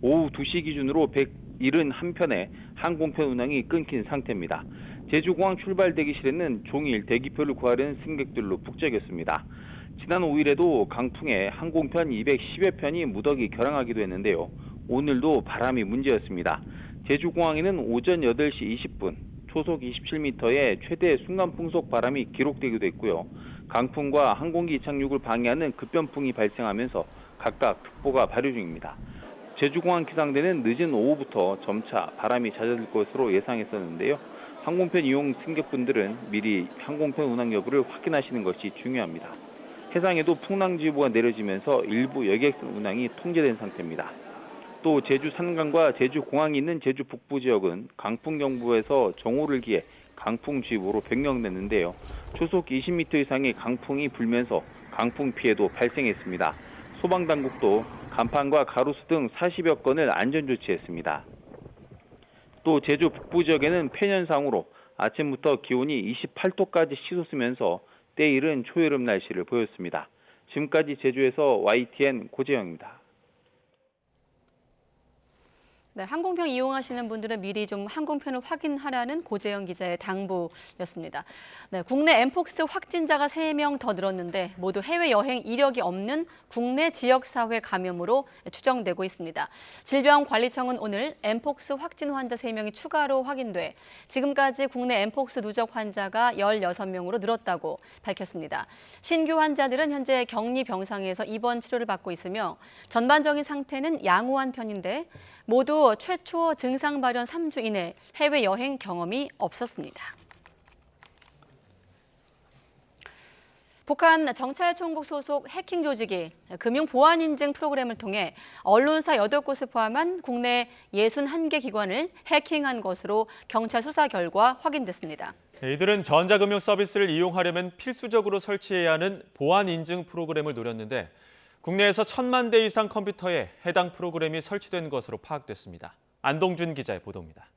오후 2시 기준으로 171편의 항공편 운항이 끊긴 상태입니다. 제주공항 출발 대기실에는 종일 대기표를 구하려는 승객들로 북적였습니다. 지난 5일에도 강풍에 항공편 210여 편이 무더기 결항하기도 했는데요. 오늘도 바람이 문제였습니다. 제주공항에는 오전 8시 20분 초속 27m의 최대 순간풍속 바람이 기록되기도 했고요. 강풍과 항공기 착륙을 방해하는 급변풍이 발생하면서 각각 특보가 발효 중입니다. 제주공항 기상대는 늦은 오후부터 점차 바람이 잦아들 것으로 예상했었는데요. 항공편 이용 승객분들은 미리 항공편 운항 여부를 확인하시는 것이 중요합니다. 해상에도 풍랑주의보가 내려지면서 일부 여객선 운항이 통제된 상태입니다. 또 제주 산간과 제주 공항이 있는 제주 북부 지역은 강풍경보에서 정오를 기해 강풍주의보로 변경됐는데요. 초속 20m 이상의 강풍이 불면서 강풍 피해도 발생했습니다. 소방당국도 간판과 가로수 등 40여 건을 안전조치했습니다. 또 제주 북부 지역에는 폐년상으로 아침부터 기온이 28도까지 치솟으면서 때이른 초여름 날씨를 보였습니다. 지금까지 제주에서 YTN 고재영입니다. 네, 항공편 이용하시는 분들은 미리 좀 항공편을 확인하라는 고재영 기자의 당부였습니다. 네, 국내 엠폭스 확진자가 3명 더 늘었는데 모두 해외여행 이력이 없는 국내 지역사회 감염으로 추정되고 있습니다. 질병관리청은 오늘 엠폭스 확진 환자 3명이 추가로 확인돼 지금까지 국내 엠폭스 누적 환자가 16명으로 늘었다고 밝혔습니다. 신규 환자들은 현재 격리 병상에서 입원 치료를 받고 있으며 전반적인 상태는 양호한 편인데 모두 최초 증상 발현 3주 이내 해외여행 경험이 없었습니다. 북한 정찰총국 소속 해킹 조직이 금융보안인증 프로그램을 통해 언론사 8곳을 포함한 국내 61개 기관을 해킹한 것으로 경찰 수사 결과 확인됐습니다. 이들은 전자금융 서비스를 이용하려면 필수적으로 설치해야 하는 보안인증 프로그램을 노렸는데 국내에서 1000만 대 이상 컴퓨터에 해당 프로그램이 설치된 것으로 파악됐습니다. 안동준 기자의 보도입니다.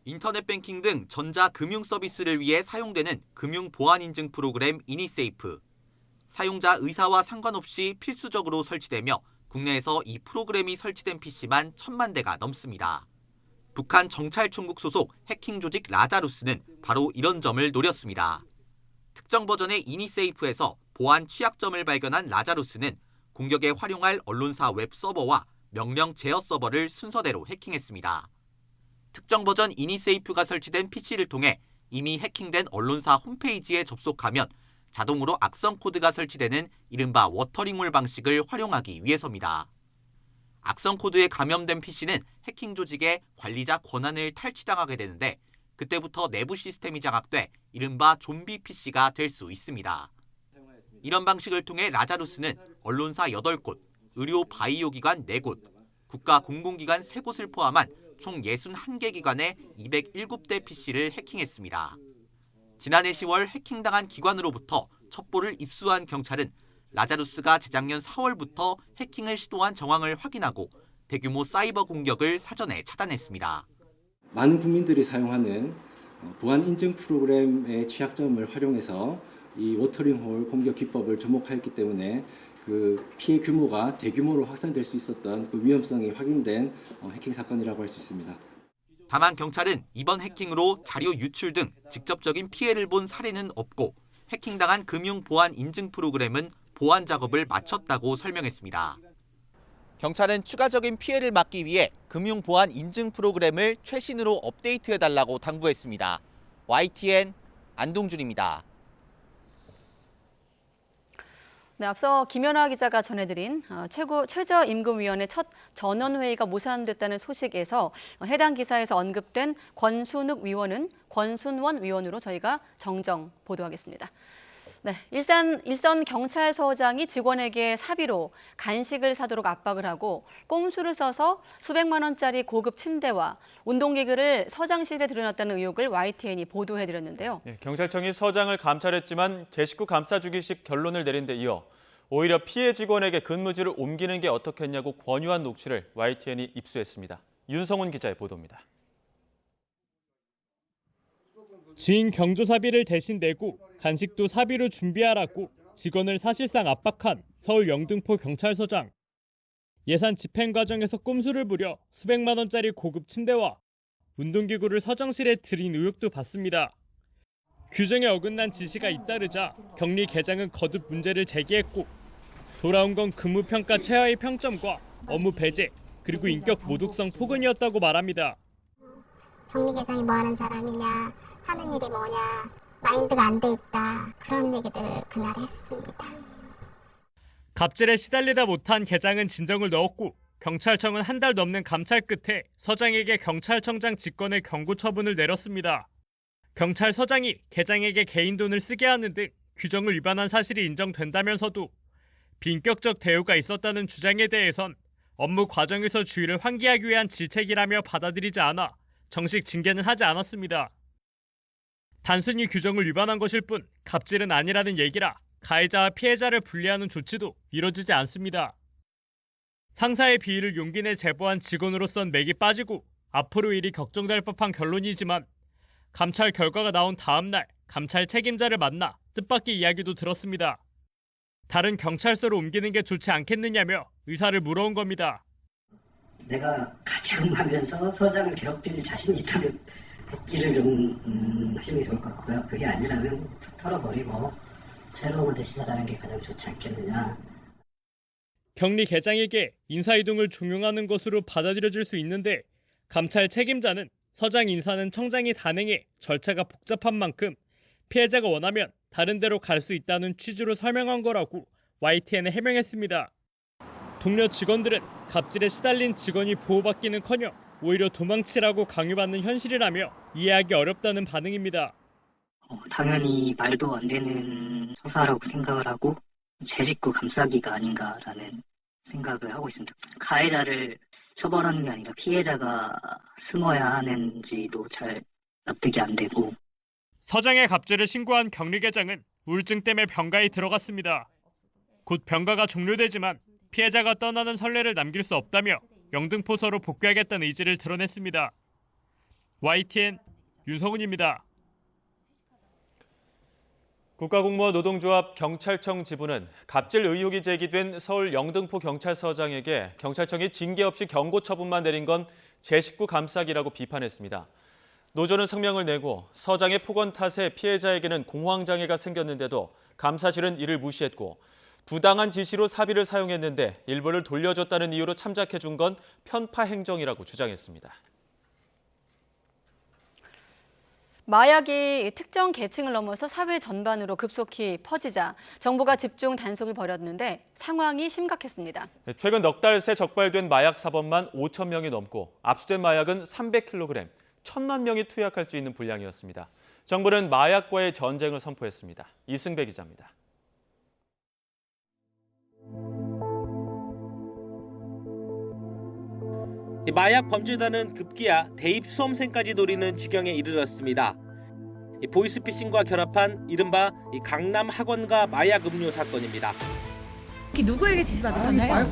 인터넷 뱅킹 등 전자금융 서비스를 위해 사용되는 금융 보안 인증 프로그램 이니세이프. 사용자 의사와 상관없이 필수적으로 설치되며 국내에서 이 프로그램이 설치된 PC만 1000만 대가 넘습니다. 북한 정찰총국 소속 해킹 조직 라자루스는 바로 이런 점을 노렸습니다. 특정 버전의 이니세이프에서 보안 취약점을 발견한 라자루스는 공격에 활용할 언론사 웹 서버와 명령 제어 서버를 순서대로 해킹했습니다. 특정 버전 이니세이프가 설치된 PC를 통해 이미 해킹된 언론사 홈페이지에 접속하면 자동으로 악성 코드가 설치되는 이른바 워터링홀 방식을 활용하기 위해서입니다. 악성 코드에 감염된 PC는 해킹 조직의 관리자 권한을 탈취당하게 되는데 그때부터 내부 시스템이 장악돼 이른바 좀비 PC가 될 수 있습니다. 이런 방식을 통해 라자루스는 언론사 8곳, 의료 바이오 기관 4곳, 국가 공공기관 3곳을 포함한 총 61개 기관의 207대 PC를 해킹했습니다. 지난해 10월 해킹당한 기관으로부터 첩보를 입수한 경찰은 라자루스가 재작년 4월부터 해킹을 시도한 정황을 확인하고 대규모 사이버 공격을 사전에 차단했습니다. 많은 국민들이 사용하는 보안 인증 프로그램의 취약점을 활용해서 이 워터링홀 공격 기법을 접목하였기 때문에 그 피해 규모가 대규모로 확산될 수 있었던 그 위험성이 확인된 해킹 사건이라고 할 수 있습니다. 다만 경찰은 이번 해킹으로 자료 유출 등 직접적인 피해를 본 사례는 없고 해킹당한 금융 보안 인증 프로그램은 보안 작업을 마쳤다고 설명했습니다. 경찰은 추가적인 피해를 막기 위해 금융 보안 인증 프로그램을 최신으로 업데이트해달라고 당부했습니다. YTN 안동준입니다. 네, 앞서 김연아 기자가 전해드린 최저임금위원회 첫 전원회의가 무산됐다는 소식에서 해당 기사에서 언급된 권순욱 위원은 권순원 위원으로 저희가 정정 보도하겠습니다. 네, 일선 경찰서장이 직원에게 사비로 간식을 사도록 압박을 하고 꼼수를 써서 수백만 원짜리 고급 침대와 운동기구를 서장실에 들여놨다는 의혹을 YTN이 보도해드렸는데요. 네, 경찰청이 서장을 감찰했지만 제 식구 감싸주기식 결론을 내린 데 이어 오히려 피해 직원에게 근무지를 옮기는 게 어떻겠냐고 권유한 녹취를 YTN이 입수했습니다. 윤성훈 기자의 보도입니다. 지인 경조사비를 대신 내고 간식도 사비로 준비하라고 직원을 사실상 압박한 서울 영등포 경찰서장. 예산 집행 과정에서 꼼수를 부려 수백만 원짜리 고급 침대와 운동기구를 서장실에 들인 의혹도 받습니다. 규정에 어긋난 지시가 잇따르자 격리 계장은 거듭 문제를 제기했고 돌아온 건 근무평가 최하위 평점과 업무 배제 그리고 인격 모독성 폭언이었다고 말합니다. 격리 계장이 뭐 하는 사람이냐, 하는 일이 뭐냐, 마인드가 안 돼 있다. 그런 얘기들을 그날 했습니다. 갑질에 시달리다 못한 계장은 진정을 넣었고 경찰청은 한 달 넘는 감찰 끝에 서장에게 경찰청장 직권의 경고 처분을 내렸습니다. 경찰서장이 계장에게 개인 돈을 쓰게 하는 등 규정을 위반한 사실이 인정된다면서도 비인격적 대우가 있었다는 주장에 대해선 업무 과정에서 주의를 환기하기 위한 질책이라며 받아들이지 않아 정식 징계는 하지 않았습니다. 단순히 규정을 위반한 것일 뿐 갑질은 아니라는 얘기라 가해자와 피해자를 분리하는 조치도 이뤄지지 않습니다. 상사의 비위를 용기 내 제보한 직원으로선 맥이 빠지고 앞으로 일이 격정될 법한 결론이지만 감찰 결과가 나온 다음 날 감찰 책임자를 만나 뜻밖의 이야기도 들었습니다. 다른 경찰서로 옮기는 게 좋지 않겠느냐며 의사를 물어온 겁니다. 내가 같이 근무하면서 서장을 괴롭힐 자신이 있다면 복귀를 좀 하시는 게 좋을 것 같고요. 그게 아니라면 툭 털어버리고 새로운 데 시작하는 게 가장 좋지 않겠느냐. 격리 계장에게 인사이동을 종용하는 것으로 받아들여질 수 있는데 감찰 책임자는 서장 인사는 청장이 단행해 절차가 복잡한 만큼 피해자가 원하면 다른 데로 갈 수 있다는 취지로 설명한 거라고 YTN에 해명했습니다. 동료 직원들은 갑질에 시달린 직원이 보호받기는커녕 오히려 도망치라고 강요받는 현실이라며 이해하기 어렵다는 반응입니다. 당연히 말도 안 되는 처사라고 생각을 하고 제 식구 감싸기가 아닌가라는 생각을 하고 있습니다. 가해자를 처벌하는 게 아니라 피해자가 숨어야 하는지도 잘 납득이 안 되고. 서장의 갑질을 신고한 격리계장은 우울증 때문에 병가에 들어갔습니다. 곧 병가가 종료되지만 피해자가 떠나는 선례를 남길 수 없다며 영등포서로 복귀하겠다는 의지를 드러냈습니다. YTN 윤성훈입니다. 국가공무원 노동조합 경찰청 지부는 갑질 의혹이 제기된 서울 영등포 경찰서장에게 경찰청이 징계 없이 경고 처분만 내린 건 제 식구 감싸기라고 비판했습니다. 노조는 성명을 내고 서장의 폭언 탓에 피해자에게는 공황장애가 생겼는데도 감사실은 이를 무시했고 부당한 지시로 사비를 사용했는데 일부를 돌려줬다는 이유로 참작해 준 건 편파 행정이라고 주장했습니다. 마약이 특정 계층을 넘어서 사회 전반으로 급속히 퍼지자 정부가 집중 단속을 벌였는데 상황이 심각했습니다. 최근 넉 달 새 적발된 마약 사범만 5천 명이 넘고 압수된 마약은 300kg, 1,000만 명이 투약할 수 있는 분량이었습니다. 정부는 마약과의 전쟁을 선포했습니다. 이승배 기자입니다. 마약 범죄단은 급기야 대입 수험생까지 노리는 지경에 이르렀습니다. 보이스피싱과 결합한 이른바 강남 학원가 마약 음료 사건입니다. 누구에게 지시받으셨나요?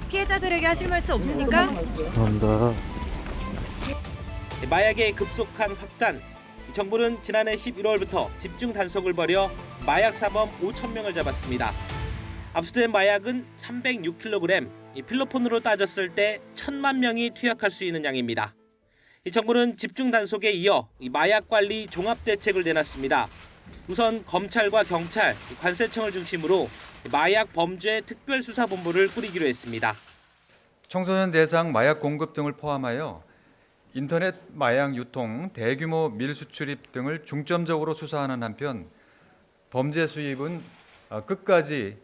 피해자들에게 하실 말씀 없습니까? 감사합니다. 마약의 급속한 확산. 정부는 지난해 11월부터 집중 단속을 벌여 마약 사범 5천 명을 잡았습니다. 압수된 마약은 306kg, 필로폰으로 따졌을 때 1,000만 명이 투약할 수 있는 양입니다. 정부는 집중 단속에 이어 마약 관리 종합 대책을 내놨습니다. 우선 검찰과 경찰, 관세청을 중심으로 마약 범죄 특별수사본부를 꾸리기로 했습니다. 청소년 대상 마약 공급 등을 포함하여 인터넷 마약 유통, 대규모 밀수출입 등을 중점적으로 수사하는 한편 범죄 수입은 끝까지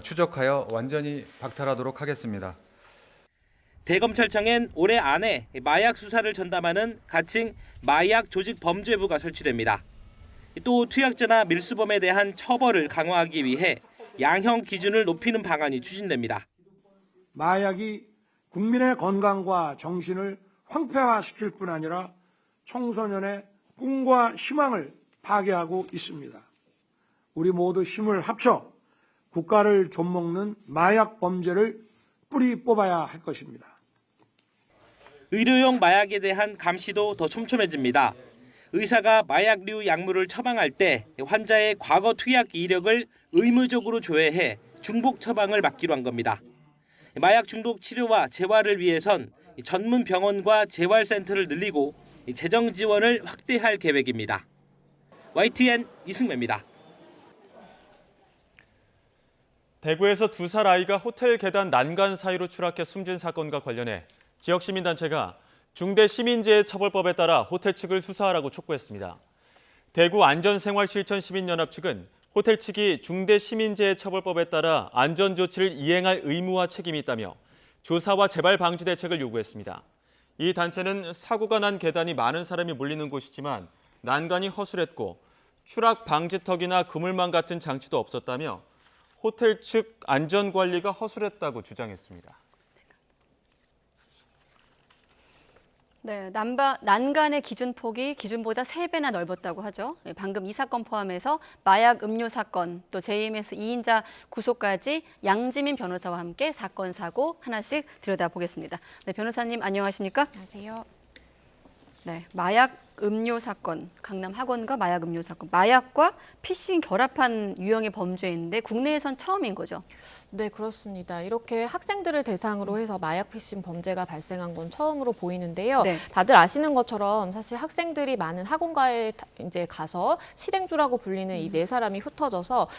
추적하여 완전히 박탈하도록 하겠습니다. 대검찰청엔 올해 안에 마약 수사를 전담하는 가칭 마약 조직 범죄부가 설치됩니다. 또 투약자나 밀수범에 대한 처벌을 강화하기 위해 양형 기준을 높이는 방안이 추진됩니다. 마약이 국민의 건강과 정신을 황폐화시킬 뿐 아니라 청소년의 꿈과 희망을 파괴하고 있습니다. 우리 모두 힘을 합쳐 국가를 좀먹는 마약 범죄를 뿌리 뽑아야 할 것입니다. 의료용 마약에 대한 감시도 더 촘촘해집니다. 의사가 마약류 약물을 처방할 때 환자의 과거 투약 이력을 의무적으로 조회해 중복 처방을 막기로 한 겁니다. 마약 중독 치료와 재활을 위해선 전문 병원과 재활센터를 늘리고 재정 지원을 확대할 계획입니다. YTN 이승매입니다. 대구에서 2살 아이가 호텔 계단 난간 사이로 추락해 숨진 사건과 관련해 지역 시민단체가 중대시민재해처벌법에 따라 호텔 측을 수사하라고 촉구했습니다. 대구 안전생활실천시민연합 측은 호텔 측이 중대시민재해처벌법에 따라 안전조치를 이행할 의무와 책임이 있다며 조사와 재발 방지 대책을 요구했습니다. 이 단체는 사고가 난 계단이 많은 사람이 몰리는 곳이지만 난간이 허술했고 추락 방지턱이나 그물망 같은 장치도 없었다며 호텔 측 안전관리가 허술했다고 주장했습니다. 네, 난간의 기준폭이 기준보다 3배나 넓었다고 하죠. 방금 이 사건 포함해서 마약 음료 사건, 또 JMS 2인자 구속까지 양지민 변호사와 함께 사건, 사고 하나씩 들여다보겠습니다. 네, 변호사님 안녕하십니까? 안녕하세요. 네, 마약 음료 사건, 강남 학원가 마약 음료 사건, 마약과 피싱 결합한 유형의 범죄인데 국내에선 처음인 거죠? 네, 그렇습니다. 이렇게 학생들을 대상으로 해서 마약 피싱 범죄가 발생한 건 처음으로 보이는데요. 네. 다들 아시는 것처럼 사실 학생들이 많은 학원가에 이제 가서 실행주라고 불리는 이 4사람이 흩어져서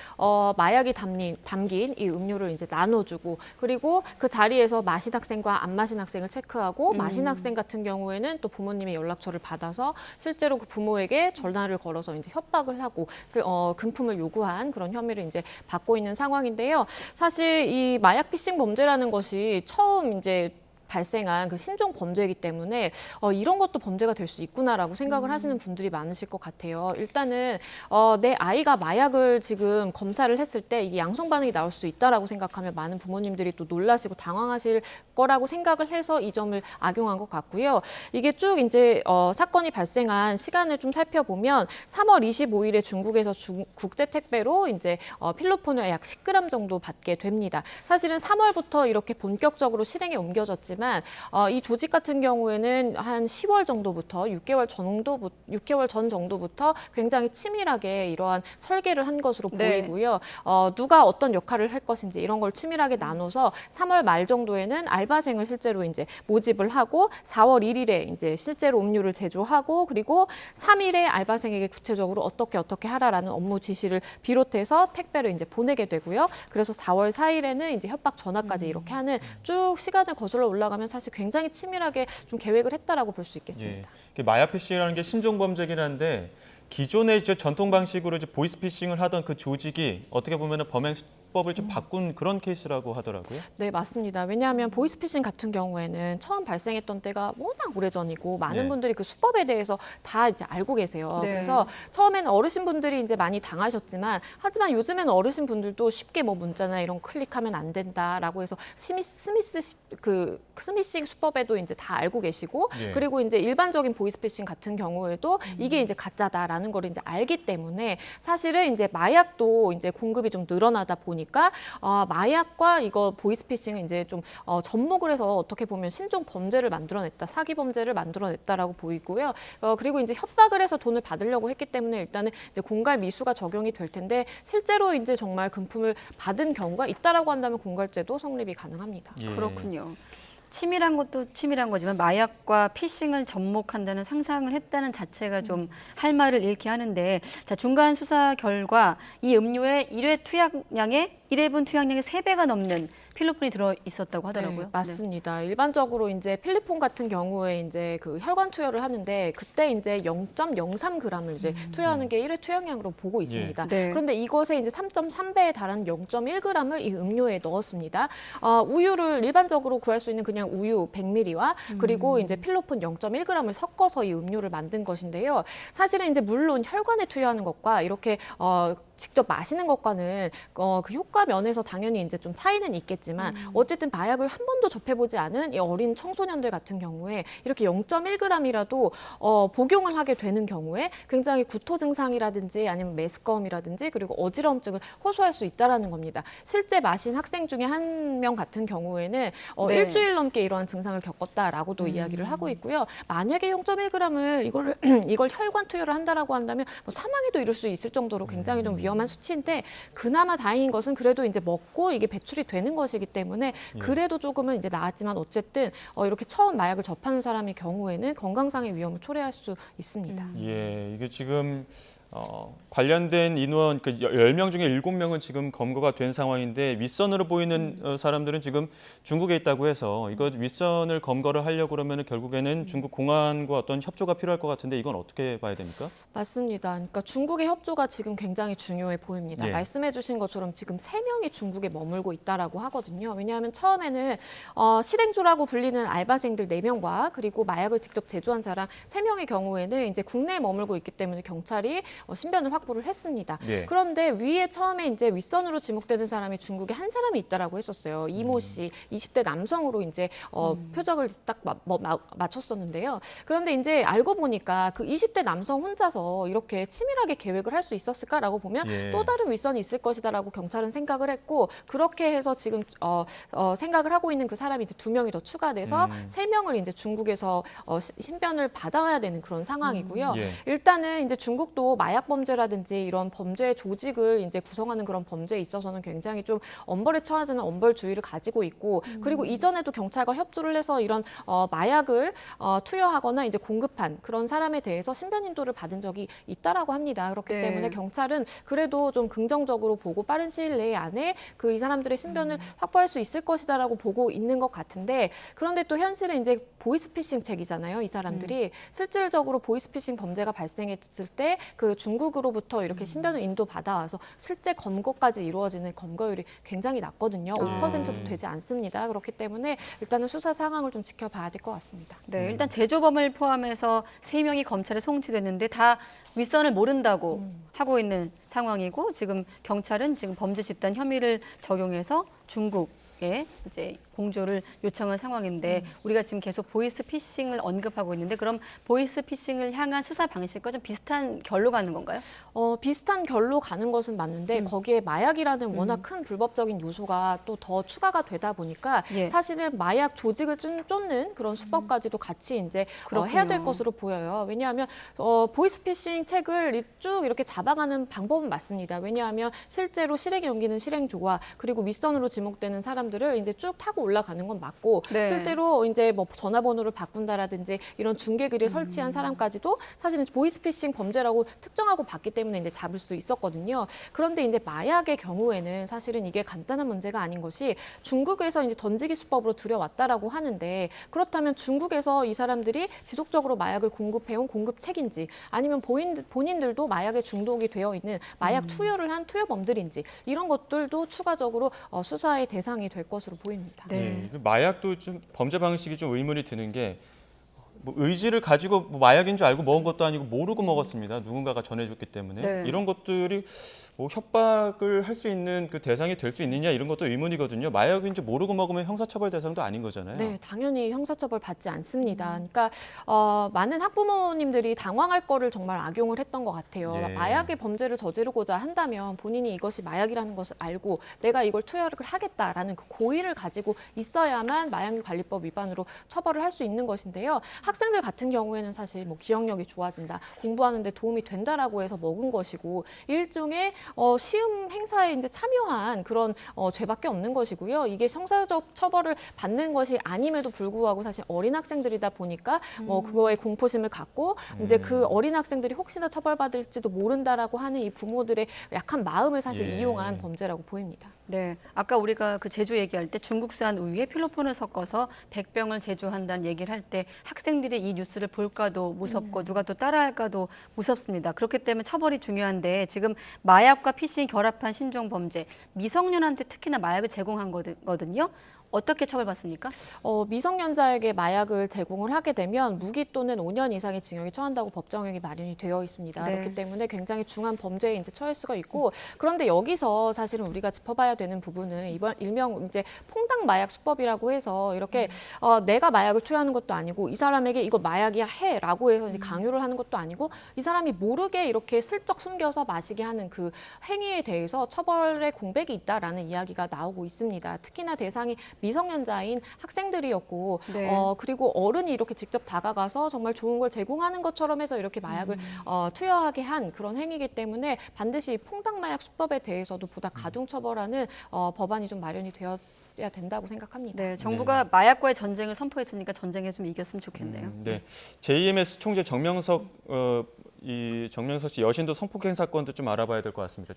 마약이 담긴 이 음료를 이제 나눠주고, 그리고 그 자리에서 마신 학생과 안 마신 학생을 체크하고, 마신 학생 같은 경우에는 또 부모님의 연락처를 받아서 실제로 그 부모에게 전화를 걸어서 이제 협박을 하고 금품을 요구한 그런 혐의를 이제 받고 있는 상황인데요. 사실 이 마약 피싱 범죄라는 것이 처음 이제 발생한 그 신종 범죄이기 때문에 이런 것도 범죄가 될 수 있구나라고 생각을 하시는 분들이 많으실 것 같아요. 일단은 내 아이가 마약을 지금 검사를 했을 때 이게 양성 반응이 나올 수 있다라고 생각하면 많은 부모님들이 또 놀라시고 당황하실 거라고 생각을 해서 이 점을 악용한 것 같고요. 이게 쭉 이제 사건이 발생한 시간을 좀 살펴보면 3월 25일에 중국에서 국제 택배로 이제 필로폰을 약 10g 정도 받게 됩니다. 사실은 3월부터 이렇게 본격적으로 실행에 옮겨졌지만 이 조직 같은 경우에는 한 10월 정도부터 6개월 전 정도부터 굉장히 치밀하게 이러한 설계를 한 것으로 네. 보이고요. 누가 어떤 역할을 할 것인지 이런 걸 치밀하게 나눠서 3월 말 정도에는 알바생을 실제로 이제 모집을 하고 4월 1일에 이제 실제로 음료를 제조하고, 그리고 3일에 알바생에게 구체적으로 어떻게 하라라는 업무 지시를 비롯해서 택배를 이제 보내게 되고요. 그래서 4월 4일에는 이제 협박 전화까지 이렇게 하는 쭉 시간을 거슬러 올라가면 사실 굉장히 치밀하게 좀 계획을 했다라고 볼 수 있겠습니다. 예. 마약 피싱이라는 게 신종 범죄긴 한데 기존의 이제 전통 방식으로 이제 보이스 피싱을 하던 그 조직이 어떻게 보면 범행 수법을 좀 바꾼 그런 케이스라고 하더라고요. 네, 맞습니다. 왜냐하면 보이스피싱 같은 경우에는 처음 발생했던 때가 워낙 오래전이고 많은 네. 분들이 그 수법에 대해서 다 이제 알고 계세요. 네. 그래서 처음에는 어르신분들이 이제 많이 당하셨지만, 하지만 요즘에는 어르신분들도 쉽게 뭐 문자나 이런 거 클릭하면 안 된다라고 해서 스미싱 수법에도 이제 다 알고 계시고, 예. 그리고 이제 일반적인 보이스피싱 같은 경우에도 이게 이제 가짜다라는 걸 이제 알기 때문에 사실은 이제 마약도 이제 공급이 좀 늘어나다 보니까 마약과 이거 보이스피싱은 이제 좀 접목을 해서 어떻게 보면 신종 범죄를 만들어냈다, 사기 범죄를 만들어냈다라고 보이고요. 그리고 이제 협박을 해서 돈을 받으려고 했기 때문에 일단은 이제 공갈 미수가 적용이 될 텐데, 실제로 이제 정말 금품을 받은 경우가 있다라고 한다면 공갈죄도 성립이 가능합니다. 예. 그렇군요. 치밀한 것도 치밀한 거지만 마약과 피싱을 접목한다는 상상을 했다는 자체가 좀 할 말을 잃게 하는데, 자, 중간 수사 결과 이 음료의 1회 투약량의 1회분 투약량의 3배가 넘는 필로폰이 들어 있었다고 하더라고요. 네, 맞습니다. 일반적으로 이제 필리폰 같은 경우에 이제 그 혈관 투여를 하는데 그때 이제 0.03g을 이제 투여하는 게 1회 투약량으로 보고 있습니다. 예. 네. 그런데 이것에 이제 3.3배에 달하는 0.1g을 이 음료에 넣었습니다. 우유를 일반적으로 구할 수 있는 그냥 우유 100ml와 그리고 이제 필로폰 0.1g을 섞어서 이 음료를 만든 것인데요. 사실은 이제 물론 혈관에 투여하는 것과 이렇게 직접 마시는 것과는 그 효과 면에서 당연히 이제 좀 차이는 있겠지만 어쨌든 마약을 한 번도 접해보지 않은 이 어린 청소년들 같은 경우에 이렇게 0.1g이라도 복용을 하게 되는 경우에 굉장히 구토 증상이라든지 아니면 메스꺼움이라든지 그리고 어지러움증을 호소할 수 있다라는 겁니다. 실제 마신 학생 중에 한 명 같은 경우에는 네. 일주일 넘게 이러한 증상을 겪었다라고도 이야기를 하고 있고요. 만약에 0.1g을 이걸 혈관 투여를 한다라고 한다면 뭐 사망에도 이를 수 있을 정도로 굉장히 좀 위험한 수치인데, 그나마 다행인 것은 그래도 이제 먹고 이게 배출이 되는 것이기 때문에 그래도 조금은 이제 나았지만 어쨌든 이렇게 처음 마약을 접하는 사람의 경우에는 건강상의 위험을 초래할 수 있습니다. 예, 이게 지금 관련된 인원 10명 중에 7명은 지금 검거가 된 상황인데, 윗선으로 보이는 사람들은 지금 중국에 있다고 해서 이거 윗선을 검거를 하려고 그러면 결국에는 중국 공안과 어떤 협조가 필요할 것 같은데, 이건 어떻게 봐야 됩니까? 맞습니다. 그러니까 중국의 협조가 지금 굉장히 중요해 보입니다. 예. 말씀해 주신 것처럼 지금 3명이 중국에 머물고 있다라고 하거든요. 왜냐하면 처음에는 실행조라고 불리는 알바생들 4명과 그리고 마약을 직접 제조한 사람 3명의 경우에는 이제 국내에 머물고 있기 때문에 경찰이 신변을 확보를 했습니다. 네. 그런데 위에 처음에 이제 윗선으로 지목되는 사람이 중국에 한 사람이 있다라고 했었어요. 이모 씨, 20대 남성으로 이제 표적을 딱 맞췄었는데요. 그런데 이제 알고 보니까 그 20대 남성 혼자서 이렇게 치밀하게 계획을 할 수 있었을까라고 보면 예. 또 다른 윗선이 있을 것이다라고 경찰은 생각을 했고 그렇게 해서 지금 생각을 하고 있는 그 사람이 이제 2명이 더 추가돼서 3명을 이제 중국에서 신변을 받아야 되는 그런 상황이고요. 예. 일단은 이제 중국도 마약 범죄라든지 이런 범죄 조직을 이제 구성하는 그런 범죄에 있어서는 굉장히 좀 엄벌에 처하지는 엄벌주의를 가지고 있고 그리고 이전에도 경찰과 협조를 해서 이런 마약을 투여하거나 이제 공급한 그런 사람에 대해서 신변 인도를 받은 적이 있다라고 합니다. 그렇기 네. 때문에 경찰은 그래도 좀 긍정적으로 보고 빠른 시일 내에 안에 이 사람들의 신변을 확보할 수 있을 것이다라고 보고 있는 것 같은데 그런데 또 현실은 이제 보이스피싱 책이잖아요. 이 사람들이 실질적으로 보이스피싱 범죄가 발생했을 때 그 중국으로부터 이렇게 신변을 인도받아와서 실제 검거까지 이루어지는 검거율이 굉장히 낮거든요. 5%도 되지 않습니다. 그렇기 때문에 일단은 수사 상황을 좀 지켜봐야 될 것 같습니다. 네, 일단 제조범을 포함해서 3명이 검찰에 송치됐는데 다 윗선을 모른다고 하고 있는 상황이고 지금 경찰은 지금 범죄 집단 혐의를 적용해서 중국에 이제 공조를 요청한 상황인데 우리가 지금 계속 보이스피싱을 언급하고 있는데 그럼 보이스피싱을 향한 수사 방식과 좀 비슷한 결로 가는 건가요? 비슷한 결로 가는 것은 맞는데 거기에 마약이라는 워낙 큰 불법적인 요소가 또 더 추가가 되다 보니까 예. 사실은 마약 조직을 쫓는 그런 수법까지도 같이 이제 해야 될 것으로 보여요. 왜냐하면 보이스피싱 책을 쭉 이렇게 잡아가는 방법은 맞습니다. 왜냐하면 실제로 실행에 옮기는 실행조와 그리고 윗선으로 지목되는 사람들을 이제 쭉 타고 올라가는 건 맞고 네. 실제로 이제 뭐 전화번호를 바꾼다라든지 이런 중계기를 설치한 사람까지도 사실은 보이스피싱 범죄라고 특정하고 봤기 때문에 이제 잡을 수 있었거든요. 그런데 이제 마약의 경우에는 사실은 이게 간단한 문제가 아닌 것이 중국에서 이제 던지기 수법으로 들여왔다라고 하는데 그렇다면 중국에서 이 사람들이 지속적으로 마약을 공급해온 공급책인지 아니면 본인들도 마약에 중독이 되어 있는 마약 투여를 한 투여범들인지 이런 것들도 추가적으로 수사의 대상이 될 것으로 보입니다. 네. 마약도 좀 범죄 방식이 좀 의문이 드는 게 뭐 의지를 가지고 뭐 마약인 줄 알고 먹은 것도 아니고 모르고 먹었습니다. 누군가가 전해줬기 때문에 네. 이런 것들이 뭐 협박을 할 수 있는 그 대상이 될 수 있느냐 이런 것도 의문이거든요. 마약인 줄 모르고 먹으면 형사처벌 대상도 아닌 거잖아요. 네, 당연히 형사처벌 받지 않습니다. 그러니까 많은 학부모님들이 당황할 거를 정말 악용을 했던 것 같아요. 예. 마약의 범죄를 저지르고자 한다면 본인이 이것이 마약이라는 것을 알고 내가 이걸 투여를 하겠다라는 그 고의를 가지고 있어야만 마약관리법 위반으로 처벌을 할 수 있는 것인데요. 학생들 같은 경우에는 사실 뭐 기억력이 좋아진다, 공부하는 데 도움이 된다라고 해서 먹은 것이고 일종의 시험 행사에 이제 참여한 그런 죄밖에 없는 것이고요. 이게 형사적 처벌을 받는 것이 아님에도 불구하고 사실 어린 학생들이다 보니까 그거에 공포심을 갖고 이제 그 어린 학생들이 혹시나 처벌받을지도 모른다라고 하는 이 부모들의 약한 마음을 사실 예. 이용한 범죄라고 보입니다. 네, 아까 우리가 그 제조 얘기할 때 중국산 우유에 필로폰을 섞어서 100병을 제조한다는 얘기를 할 때 학생들이 이 뉴스를 볼까도 무섭고 누가 또 따라할까도 무섭습니다. 그렇기 때문에 처벌이 중요한데 지금 마약과 피싱이 결합한 신종 범죄, 미성년한테 특히나 마약을 제공한 거거든요. 어떻게 처벌받습니까? 미성년자에게 마약을 제공을 하게 되면 무기 또는 5년 이상의 징역에 처한다고 법정형이 마련이 되어 있습니다. 네. 그렇기 때문에 굉장히 중한 범죄에 이제 처할 수가 있고 그런데 여기서 사실은 우리가 짚어봐야 되는 부분은 이번 일명 이제 퐁당 마약 수법이라고 해서 이렇게 내가 마약을 투여하는 것도 아니고 이 사람에게 이거 마약이야 해라고 해서 이제 강요를 하는 것도 아니고 이 사람이 모르게 이렇게 슬쩍 숨겨서 마시게 하는 그 행위에 대해서 처벌의 공백이 있다라는 이야기가 나오고 있습니다. 특히나 대상이 미성년자인 학생들이었고 네. 그리고 어른이 이렇게 직접 다가가서 정말 좋은 걸 제공하는 것처럼 해서 이렇게 마약을 투여하게 한 그런 행위이기 때문에 반드시 퐁당 마약 수법에 대해서도 보다 가중 처벌하는 법안이 좀 마련이 되어야 된다고 생각합니다. 네, 정부가 마약과의 전쟁을 선포했으니까 전쟁에 좀 이겼으면 좋겠네요. 네, JMS 총재 정명석 씨 여신도 성폭행 사건도 좀 알아봐야 될 것 같습니다.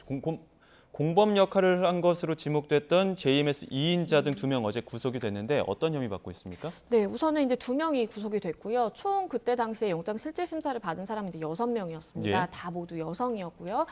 공범 역할을 한 것으로 지목됐던 JMS 2인자 등 2명 어제 구속이 됐는데 어떤 혐의 받고 있습니까? 네, 우선은 이제 2명이 구속이 됐고요. 총 그때 당시에 영장 실질 심사를 받은 사람이 이제 6명이었습니다. 예. 다 모두 여성이었고요.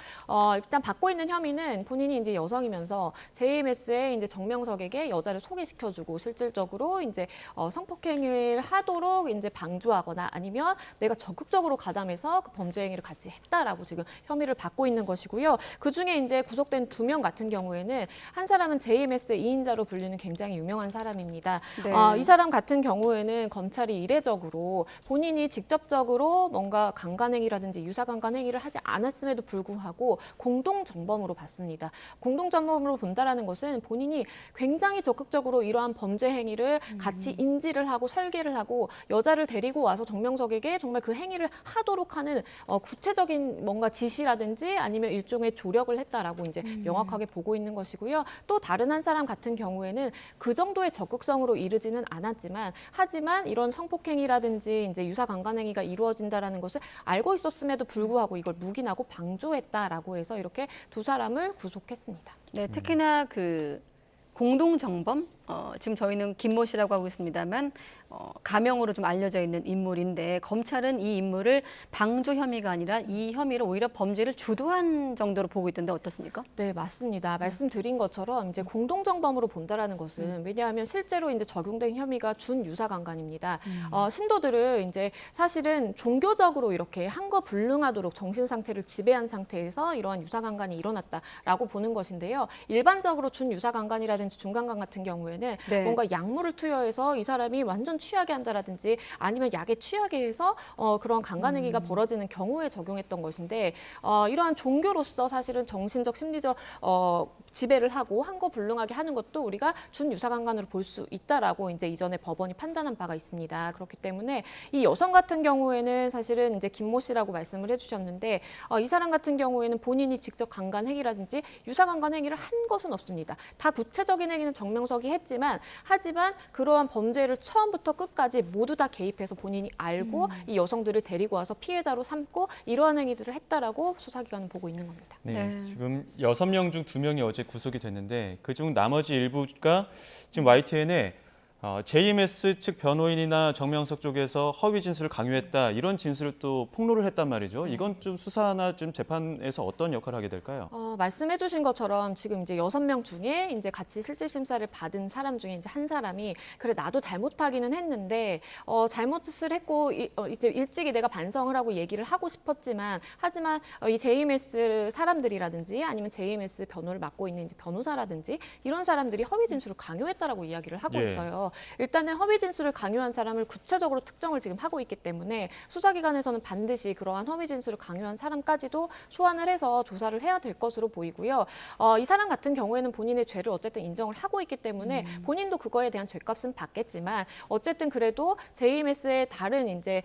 일단 받고 있는 혐의는 본인이 이제 여성이면서 JMS의 이제 정명석에게 여자를 소개시켜주고 실질적으로 이제 성폭행을 하도록 이제 방조하거나 아니면 내가 적극적으로 가담해서 그 범죄 행위를 같이 했다라고 지금 혐의를 받고 있는 것이고요. 그 중에 이제 구속된 2명 같은 경우에는 한 사람은 JMS의 2인자로 불리는 굉장히 유명한 사람입니다. 네. 이 사람 같은 경우에는 검찰이 이례적으로 본인이 직접적으로 뭔가 강간행위라든지 유사강간행위를 하지 않았음에도 불구하고 공동정범으로 봤습니다. 공동정범으로 본다라는 것은 본인이 굉장히 적극적으로 이러한 범죄 행위를 같이 인지를 하고 설계를 하고 여자를 데리고 와서 정명석에게 정말 그 행위를 하도록 하는 구체적인 뭔가 지시라든지 아니면 일종의 조력을 했다라고 이제 명확하게 보고 있는 것이고요. 또 다른 한 사람 같은 경우에는 그 정도의 적극성으로 이르지는 않았지만 하지만 이런 성폭행이라든지 이제 유사강간행위가 이루어진다라는 것을 알고 있었음에도 불구하고 이걸 묵인하고 방조했다라고 해서 이렇게 2사람을 구속했습니다. 네, 특히나 그 공동정범, 지금 저희는 김모 씨라고 하고 있습니다만 가명으로 좀 알려져 있는 인물인데 검찰은 이 인물을 방조 혐의가 아니라 이 혐의를 오히려 범죄를 주도한 정도로 보고 있던데 어떻습니까? 네, 맞습니다. 말씀드린 것처럼 이제 공동정범으로 본다라는 것은 왜냐하면 실제로 이제 적용된 혐의가 준유사강간입니다. 신도들을 이제 사실은 종교적으로 이렇게 한거불능하도록 정신 상태를 지배한 상태에서 이러한 유사강간이 일어났다라고 보는 것인데요. 일반적으로 준유사강간이라든지 중강간 같은 경우에는 네. 뭔가 약물을 투여해서 이 사람이 완전 취하게 한다라든지 아니면 약에 취하게 해서 그런 강간행위가 벌어지는 경우에 적용했던 것인데 이러한 종교로서 사실은 정신적, 심리적 지배를 하고 한거불능하게 하는 것도 우리가 준유사강간으로 볼 수 있다라고 이제 이전에 법원이 판단한 바가 있습니다. 그렇기 때문에 이 여성 같은 경우에는 사실은 이제 김모 씨라고 말씀을 해주셨는데 이 사람 같은 경우에는 본인이 직접 강간 행위라든지 유사강간 행위를 한 것은 없습니다. 다 구체적인 행위는 정명석이 했지만 하지만 그러한 범죄를 처음부터 끝까지 모두 다 개입해서 본인이 알고 이 여성들을 데리고 와서 피해자로 삼고 이러한 행위들을 했다라고 수사기관은 보고 있는 겁니다. 네, 지금 6명 중 2명이 어제 구속이 됐는데 그중 나머지 일부가 지금 YTN에 JMS 측 변호인이나 정명석 쪽에서 허위 진술을 강요했다 이런 진술을 또 폭로를 했단 말이죠. 이건 좀 수사나 좀 재판에서 어떤 역할을 하게 될까요? 말씀해주신 것처럼 지금 이제 6명 중에 이제 같이 실질 심사를 받은 사람 중에 이제 한 사람이 그래 나도 잘못하기는 했는데 잘못을 했고 이제 일찍이 내가 반성을 하고 얘기를 하고 싶었지만 하지만 이 JMS 사람들이라든지 아니면 JMS 변호를 맡고 있는 이제 변호사라든지 이런 사람들이 허위 진술을 강요했다라고 이야기를 하고 있어요. 일단은 허위 진술을 강요한 사람을 구체적으로 특정을 지금 하고 있기 때문에 수사기관에서는 반드시 그러한 허위 진술을 강요한 사람까지도 소환을 해서 조사를 해야 될 것으로 보이고요. 이 사람 같은 경우에는 본인의 죄를 어쨌든 인정을 하고 있기 때문에 본인도 그거에 대한 죄값은 받겠지만 어쨌든 그래도 JMS의 다른 이제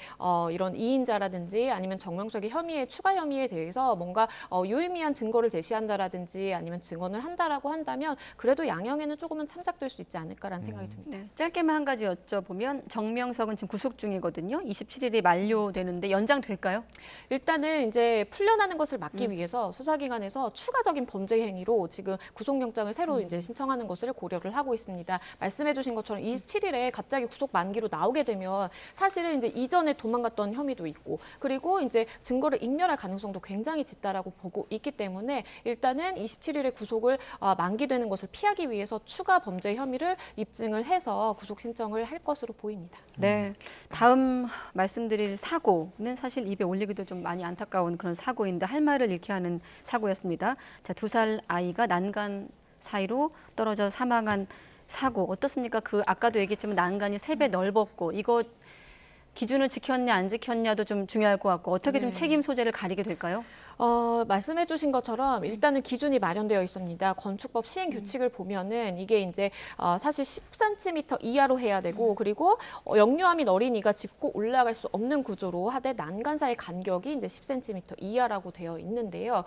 이런 2인자라든지 아니면 정명석의 혐의에 추가 혐의에 대해서 뭔가 유의미한 증거를 제시한다라든지 아니면 증언을 한다라고 한다면 그래도 양형에는 조금은 참작될 수 있지 않을까라는 생각이 듭니다. 네, 짧게만 한 가지 여쭤보면 정명석은 지금 구속 중이거든요. 27일이 만료되는데 연장될까요? 일단은 이제 풀려나는 것을 막기 위해서 수사기관에서 추가적인 범죄 행위로 지금 구속영장을 새로 이제 신청하는 것을 고려를 하고 있습니다. 말씀해주신 것처럼 27일에 갑자기 구속 만기로 나오게 되면 사실은 이제 이전에 도망갔던 혐의도 있고 그리고 이제 증거를 인멸할 가능성도 굉장히 짙다라고 보고 있기 때문에 일단은 27일에 구속을 만기되는 것을 피하기 위해서 추가 범죄 혐의를 입증을 해서 구속 신청을 할 것으로 보입니다. 네, 다음 말씀드릴 사고는 사실 입에 올리기도 좀 많이 안타까운 그런 사고인데 할 말을 잃게 하는 사고였습니다. 자, 2살 아이가 난간 사이로 떨어져 사망한 사고 어떻습니까? 그 아까도 얘기했지만 난간이 3배 넓었고 이거 기준을 지켰냐 안 지켰냐도 좀 중요할 것 같고 어떻게 좀 책임 소재를 가리게 될까요? 말씀해 주신 것처럼 일단은 기준이 마련되어 있습니다. 건축법 시행 규칙을 보면은 이게 이제 사실 10cm 이하로 해야 되고 그리고 역류암 및 어린이가 짚고 올라갈 수 없는 구조로 하되 난간 사이 간격이 이제 10cm 이하라고 되어 있는데요.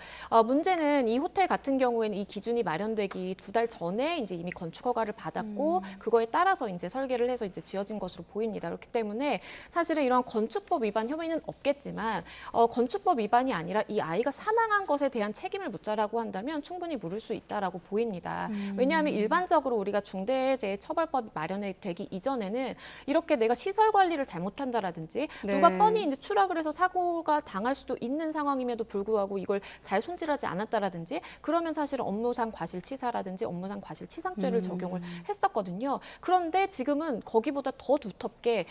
문제는 이 호텔 같은 경우에는 이 기준이 마련되기 2달 전에 이제 이미 건축 허가를 받았고 그거에 따라서 이제 설계를 해서 이제 지어진 것으로 보입니다. 그렇기 때문에 사실은 이런 건축법 위반 혐의는 없겠지만 건축법 위반이 아니라 이 아이가 사망한 것에 대한 책임을 묻자라고 한다면 충분히 물을 수 있다라고 보입니다. 왜냐하면 일반적으로 우리가 중대재해처벌법이 마련되기 이전에는 이렇게 내가 시설 관리를 잘못한다라든지 누가 뻔히 이제 추락을 해서 사고가 당할 수도 있는 상황임에도 불구하고 이걸 잘 손질하지 않았다라든지 그러면 사실은 업무상 과실치사라든지 업무상 과실치상죄를 적용을 했었거든요. 그런데 지금은 거기보다 더 두텁게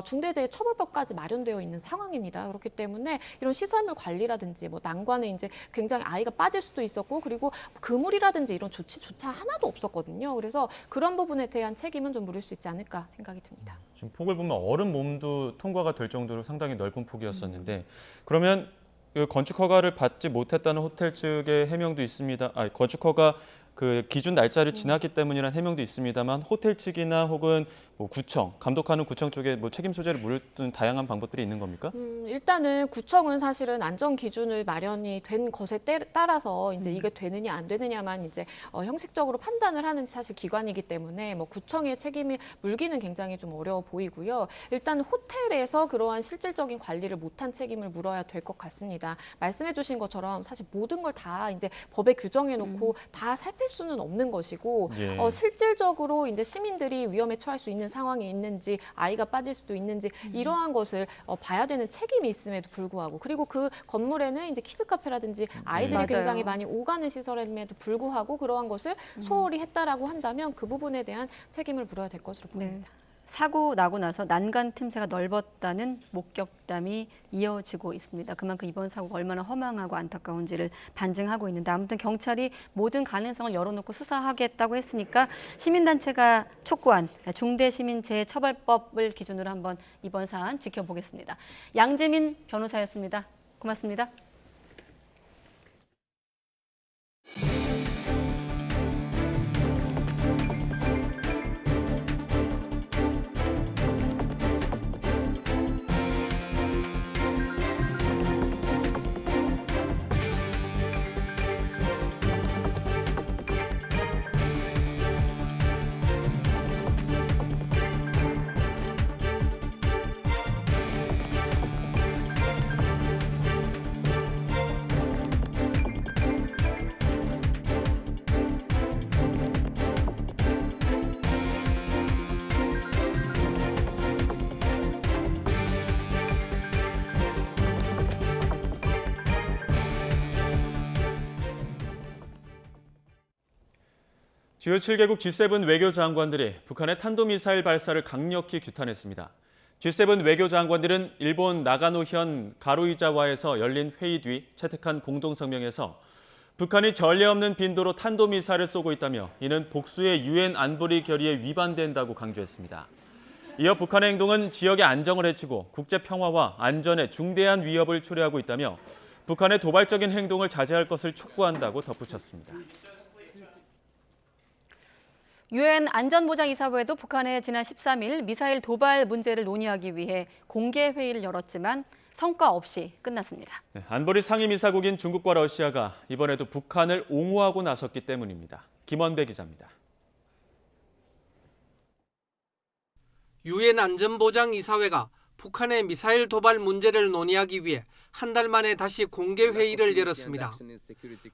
중대재해처벌법까지 마련되어 있는 상황입니다. 그렇기 때문에 이런 시설물 관리라든지 뭐 난관에 이제 굉장히 아이가 빠질 수도 있었고 그리고 그물이라든지 이런 조치조차 하나도 없었거든요. 그래서 그런 부분에 대한 책임은 좀 물을 수 있지 않을까 생각이 듭니다. 지금 폭을 보면 어른 몸도 통과가 될 정도로 상당히 넓은 폭이었었는데 그러면 그 건축 허가를 받지 못했다는 호텔 측의 해명도 있습니다. 건축 허가 그 기준 날짜를 지났기 때문이라는 해명도 있습니다만 호텔 측이나 혹은 뭐 구청, 감독하는 구청 쪽에 뭐 책임 소재를 물을 다양한 방법들이 있는 겁니까? 일단은 구청은 사실은 안전 기준을 마련이 된 것에 따라서 이제 이게 되느냐 안 되느냐만 이제 형식적으로 판단을 하는 사실 기관이기 때문에 뭐 구청의 책임을 물기는 굉장히 좀 어려워 보이고요. 일단 호텔에서 그러한 실질적인 관리를 못한 책임을 물어야 될 것 같습니다. 말씀해주신 것처럼 사실 모든 걸 다 이제 법에 규정해놓고 다 살필 수는 없는 것이고 실질적으로 이제 시민들이 위험에 처할 수 있는 상황이 있는지 아이가 빠질 수도 있는지 이러한 것을 봐야 되는 책임이 있음에도 불구하고 그리고 그 건물에는 이제 키즈 카페라든지 아이들이 굉장히 많이 오가는 시설임에도 불구하고 그러한 것을 소홀히 했다라고 한다면 그 부분에 대한 책임을 물어야 될 것으로 보입니다. 사고 나고 나서 난간 틈새가 넓었다는 목격담이 이어지고 있습니다. 그만큼 이번 사고가 얼마나 허망하고 안타까운지를 반증하고 있는데 아무튼 경찰이 모든 가능성을 열어놓고 수사하겠다고 했으니까 시민단체가 촉구한 중대시민재해처벌법을 기준으로 한번 이번 사안 지켜보겠습니다. 양재민 변호사였습니다. 고맙습니다. 주요 7개국 G7 외교장관들이 북한의 탄도미사일 발사를 강력히 규탄했습니다. G7 외교장관들은 일본 나가노현 가로이자와에서 열린 회의 뒤 채택한 공동성명에서 북한이 전례 없는 빈도로 탄도미사일을 쏘고 있다며 이는 복수의 유엔 안보리 결의에 위반된다고 강조했습니다. 이어 북한의 행동은 지역의 안정을 해치고 국제 평화와 안전에 중대한 위협을 초래하고 있다며 북한의 도발적인 행동을 자제할 것을 촉구한다고 덧붙였습니다. 유엔 안전보장이사회도 북한의 지난 13일 미사일 도발 문제를 논의하기 위해 공개 회의를 열었지만 성과 없이 끝났습니다. 안보리 상임이사국인 중국과 러시아가 이번에도 북한을 옹호하고 나섰기 때문입니다. 김원배 기자입니다. 유엔 안전보장이사회가 북한의 미사일 도발 문제를 논의하기 위해 한 달 만에 다시 공개 회의를 열었습니다.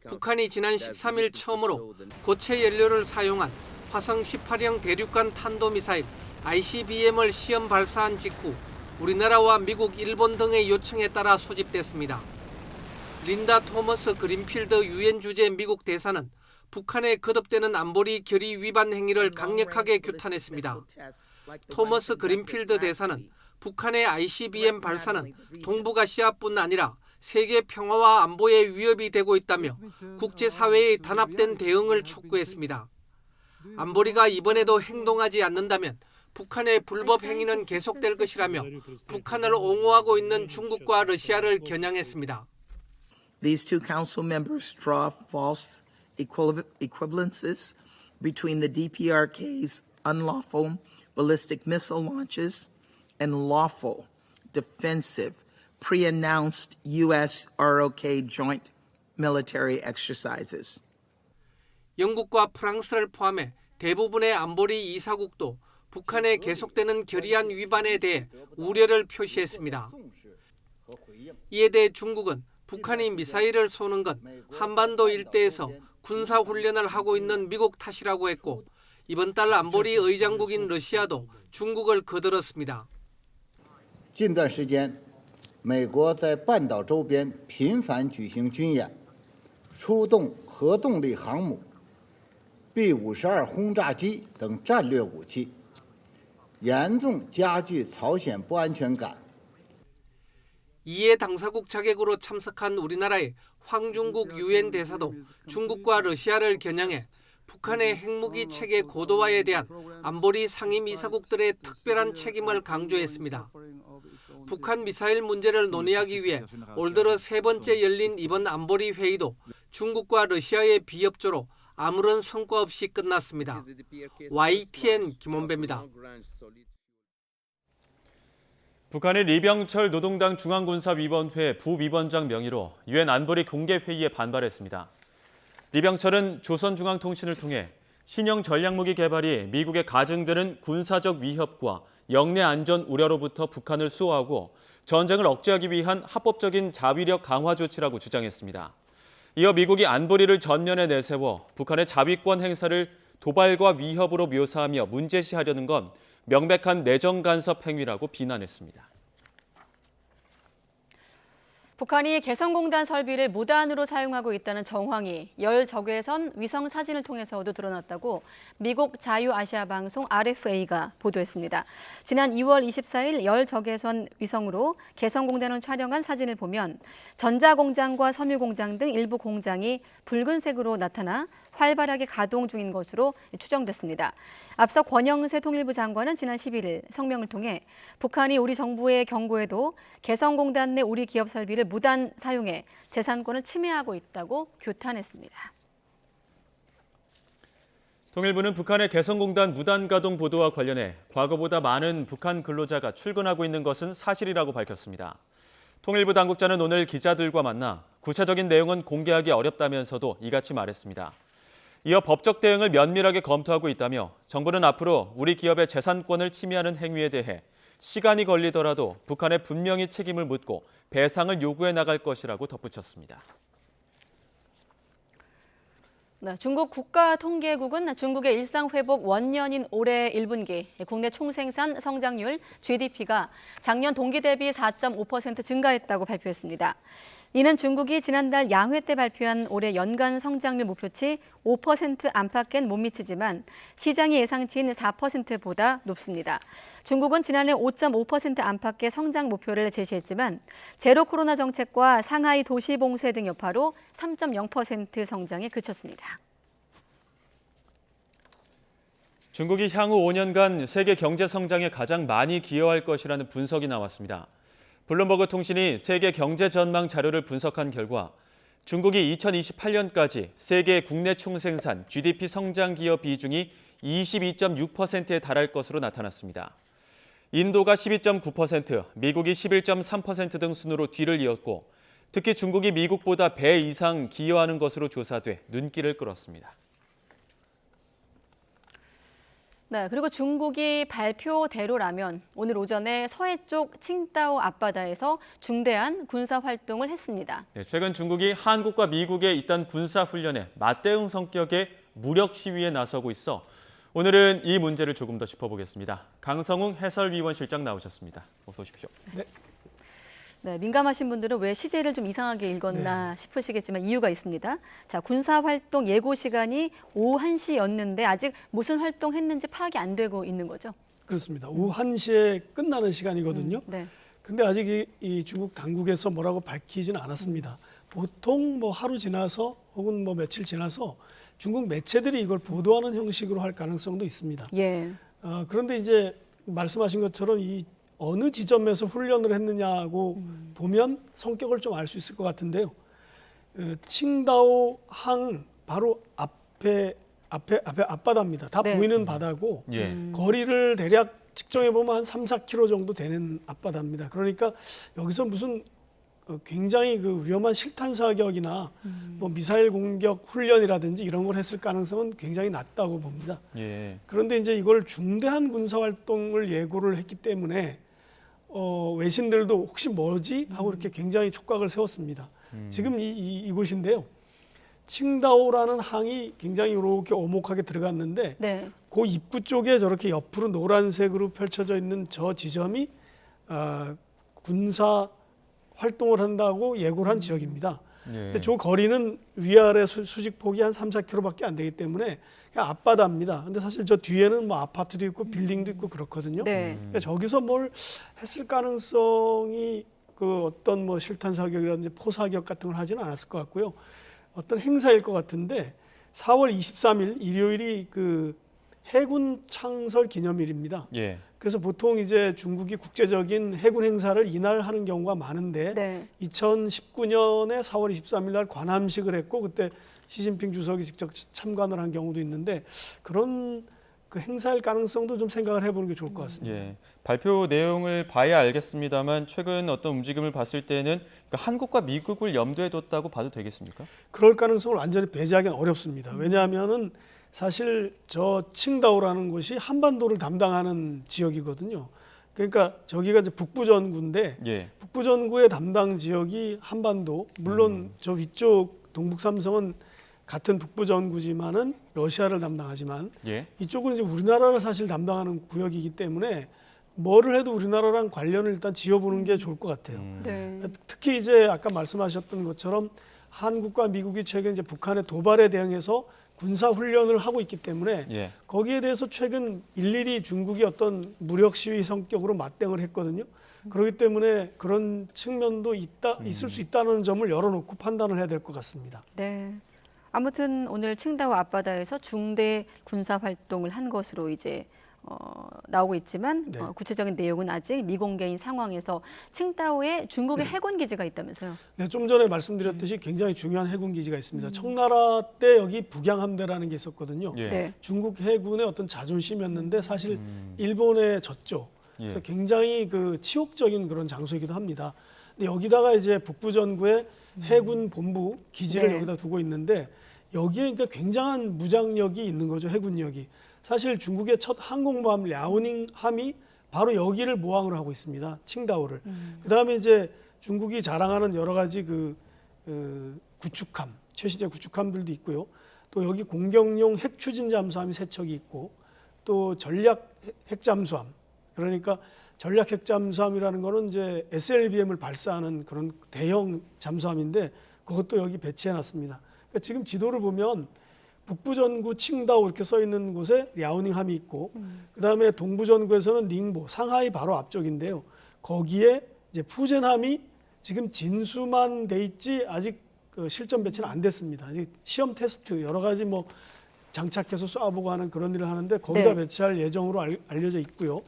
북한이 지난 13일 처음으로 고체 연료를 사용한 화성 18형 대륙간 탄도미사일 ICBM을 시험 발사한 직후 우리나라와 미국, 일본 등의 요청에 따라 소집됐습니다. 린다 토머스 그린필드 유엔 주재 미국 대사는 북한의 거듭되는 안보리 결의 위반 행위를 강력하게 규탄했습니다. 토머스 그린필드 대사는 북한의 ICBM 발사는 동북아시아뿐 아니라 세계 평화와 안보에 위협이 되고 있다며 국제사회의 단합된 대응을 촉구했습니다. 안보리가 이번에도 행동하지 않는다면 북한의 불법 행위는 계속될 것이라며 북한을 옹호하고 있는 중국과 러시아를 겨냥했습니다. These two council members draw false equivalences between the DPRK's unlawful ballistic missile launches and lawful, defensive, pre-announced U.S. ROK joint military exercises. 영국과 프랑스를 포함해 대부분의 안보리 이사국도 북한의 계속되는 결의안 위반에 대해 우려를 표시했습니다. 이에 대해 중국은 북한이 미사일을 쏘는 건 한반도 일대에서 군사훈련을 하고 있는 미국 탓이라고 했고 이번 달 안보리 의장국인 러시아도 중국을 거들었습니다. 近段时间，美国在半岛周边频繁举行军演，出动核动力航母、B-52轰炸机等战略武器，严重加剧朝鲜不安全感。 이에 당사국 자격으로 참석한 우리나라의 황중국 유엔 대사도 중국과 러시아를 겨냥해 북한의 핵무기 체계 고도화에 대한 안보리 상임이사국들의 특별한 책임을 강조했습니다. 북한 미사일 문제를 논의하기 위해 올 들어 세 번째 열린 이번 안보리 회의도 중국과 러시아의 비협조로 아무런 성과 없이 끝났습니다. YTN 김원배입니다. 북한의 리병철 노동당 중앙군사위원회 부위원장 명의로 유엔 안보리 공개회의에 반발했습니다. 리병철은 조선중앙통신을 통해 신형 전략무기 개발이 미국에 가증되는 군사적 위협과 영내 안전 우려로부터 북한을 수호하고 전쟁을 억제하기 위한 합법적인 자위력 강화 조치라고 주장했습니다. 이어 미국이 안보리를 전면에 내세워 북한의 자위권 행사를 도발과 위협으로 묘사하며 문제시하려는 건 명백한 내정 간섭 행위라고 비난했습니다. 북한이 개성공단 설비를 무단으로 사용하고 있다는 정황이 열 적외선 위성 사진을 통해서도 드러났다고 미국 자유아시아 방송 RFA가 보도했습니다. 지난 2월 24일 열 적외선 위성으로 개성공단을 촬영한 사진을 보면 전자공장과 섬유공장 등 일부 공장이 붉은색으로 나타나 활발하게 가동 중인 것으로 추정됐습니다. 앞서 권영세 통일부 장관은 지난 11일 성명을 통해 북한이 우리 정부의 경고에도 개성공단 내 우리 기업 설비를 무단 사용해 재산권을 침해하고 있다고 규탄했습니다. 통일부는 북한의 개성공단 무단 가동 보도와 관련해 과거보다 많은 북한 근로자가 출근하고 있는 것은 사실이라고 밝혔습니다. 통일부 당국자는 오늘 기자들과 만나 구체적인 내용은 공개하기 어렵다면서도 이같이 말했습니다. 이어 법적 대응을 면밀하게 검토하고 있다며 정부는 앞으로 우리 기업의 재산권을 침해하는 행위에 대해 시간이 걸리더라도 북한에 분명히 책임을 묻고 배상을 요구해 나갈 것이라고 덧붙였습니다. 중국 국가통계국은 중국의 일상회복 원년인 올해 1분기 국내 총생산 성장률 GDP가 작년 동기 대비 4.5% 증가했다고 발표했습니다. 이는 중국이 지난달 양회 때 발표한 올해 연간 성장률 목표치 5% 안팎엔 못 미치지만 시장의 예상치인 4%보다 높습니다. 중국은 지난해 5.5% 안팎의 성장 목표를 제시했지만 제로 코로나 정책과 상하이 도시 봉쇄 등 여파로 3.0% 성장에 그쳤습니다. 중국이 향후 5년간 세계 경제 성장에 가장 많이 기여할 것이라는 분석이 나왔습니다. 블룸버그 통신이 세계 경제 전망 자료를 분석한 결과 중국이 2028년까지 세계 국내 총생산 GDP 성장 기여 비중이 22.6%에 달할 것으로 나타났습니다. 인도가 12.9%, 미국이 11.3% 등 순으로 뒤를 이었고 특히 중국이 미국보다 배 이상 기여하는 것으로 조사돼 눈길을 끌었습니다. 그리고 중국이 발표대로라면 오늘 오전에 서해 쪽 칭다오 앞바다에서 중대한 군사 활동을 했습니다. 최근 중국이 한국과 미국의 잇단 군사훈련에 맞대응 성격의 무력 시위에 나서고 있어 오늘은 이 문제를 조금 더 짚어보겠습니다. 강성웅 해설위원실장 나오셨습니다. 어서 오십시오. 네, 민감하신 분들은 왜 시제를 좀 이상하게 읽었나 싶으시겠지만 이유가 있습니다. 자, 군사활동 예고 시간이 오후 1시였는데 아직 무슨 활동했는지 파악이 안 되고 있는 거죠? 그렇습니다. 오후 1시에 끝나는 시간이거든요. 그런데 아직 이 중국 당국에서 뭐라고 밝히지는 않았습니다. 보통 뭐 하루 지나서 혹은 뭐 며칠 지나서 중국 매체들이 이걸 보도하는 형식으로 할 가능성도 있습니다. 그런데 이제 말씀하신 것처럼 이 어느 지점에서 훈련을 했느냐고 보면 성격을 좀 알 수 있을 것 같은데요. 칭다오 항 바로 앞에 앞바다입니다. 다 보이는 바다고 거리를 대략 측정해 보면 한 3-4km 정도 되는 앞바다입니다. 그러니까 여기서 무슨 굉장히 그 위험한 실탄 사격이나 뭐 뭐 미사일 공격 훈련이라든지 이런 걸 했을 가능성은 굉장히 낮다고 봅니다. 예. 그런데 이제 이걸 중대한 군사 활동을 예고를 했기 때문에 외신들도 혹시 뭐지 하고 이렇게 굉장히 촉각을 세웠습니다. 지금 이곳인데요. 칭다오라는 항이 굉장히 이렇게 오목하게 들어갔는데 네. 그 입구 쪽에 저렇게 옆으로 노란색으로 펼쳐져 있는 저 지점이 군사 활동을 한다고 예고를 한 지역입니다. 근데 저 거리는 위아래 수직폭이 한 3-4km밖에 안 되기 때문에 그냥 앞바다입니다. 근데 사실 저 뒤에는 뭐 아파트도 있고 빌딩도 있고 그렇거든요. 네. 그러니까 저기서 뭘 했을 가능성이 그 어떤 뭐 실탄 사격이라든지 포사격 같은 걸 하지는 않았을 것 같고요. 어떤 행사일 것 같은데 4월 23일 일요일이 그 해군 창설 기념일입니다. 예. 그래서 보통 이제 중국이 국제적인 해군 행사를 이날 하는 경우가 많은데 네. 2019년에 4월 23일 날 관함식을 했고 그때 시진핑 주석이 직접 참관을 한 경우도 있는데 그런 그 행사일 가능성도 좀 생각을 해보는 게 좋을 것 같습니다. 예. 발표 내용을 봐야 알겠습니다만 최근 어떤 움직임을 봤을 때는 한국과 미국을 염두에 뒀다고 봐도 되겠습니까? 그럴 가능성을 완전히 배제하기는 어렵습니다. 왜냐하면은 사실 저 칭다오라는 곳이 한반도를 담당하는 지역이거든요. 그러니까 저기가 이제 북부전구인데 예. 북부전구의 담당 지역이 한반도, 물론 저 위쪽 동북삼성은 같은 북부전구지만은 러시아를 담당하지만 예. 이쪽은 이제 우리나라를 사실 담당하는 구역이기 때문에 뭐를 해도 우리나라랑 관련을 일단 지어보는 게 좋을 것 같아요. 네. 특히 이제 아까 말씀하셨던 것처럼 한국과 미국이 최근 이제 북한의 도발에 대응해서 군사 훈련을 하고 있기 때문에 예. 거기에 대해서 최근 일일이 중국이 어떤 무력 시위 성격으로 맞대응을 했거든요. 그렇기 때문에 그런 측면도 있을 수 있다는 점을 열어놓고 판단을 해야 될 것 같습니다. 네. 아무튼 오늘 칭다오 앞바다에서 중대 군사 활동을 한 것으로 이제 나오고 있지만 네. 구체적인 내용은 아직 미공개인 상황에서 칭다오에 중국의 해군 기지가 있다면서요? 네, 좀 전에 말씀드렸듯이 굉장히 중요한 해군 기지가 있습니다. 청나라 때 여기 북양함대라는 게 있었거든요. 예. 네. 중국 해군의 어떤 자존심이었는데 사실 일본에 졌죠. 예. 그래서 굉장히 그 치욕적인 그런 장소이기도 합니다. 근데 여기다가 이제 북부전구의 해군 본부 기지를 네. 여기다 두고 있는데 여기에 그러니까 굉장한 무장력이 있는 거죠. 해군력이. 사실 중국의 첫 항공모함 랴오닝 함이 바로 여기를 모항으로 하고 있습니다. 칭다오를. 그다음에 이제 중국이 자랑하는 여러 가지 그 구축함, 최신의 구축함들도 있고요. 또 여기 공격용 핵 추진 잠수함이 3척이 있고 또 전략 핵잠수함. 그러니까 전략 핵잠수함이라는 거는 이제 SLBM을 발사하는 그런 대형 잠수함인데 그것도 여기 배치해 놨습니다. 그러니까 지금 지도를 보면 북부전구 칭다오 이렇게 써 있는 곳에 랴오닝함이 있고 그다음에 동부전구에서는 닝보, 상하이 바로 앞쪽인데요. 거기에 이제 푸젠함이 지금 진수만 돼 있지 아직 그 실전 배치는 안 됐습니다. 아직 시험 테스트 여러 가지 뭐 장착해서 쏴보고 하는 그런 일을 하는데 거기다 네. 배치할 예정으로 알려져 있고요.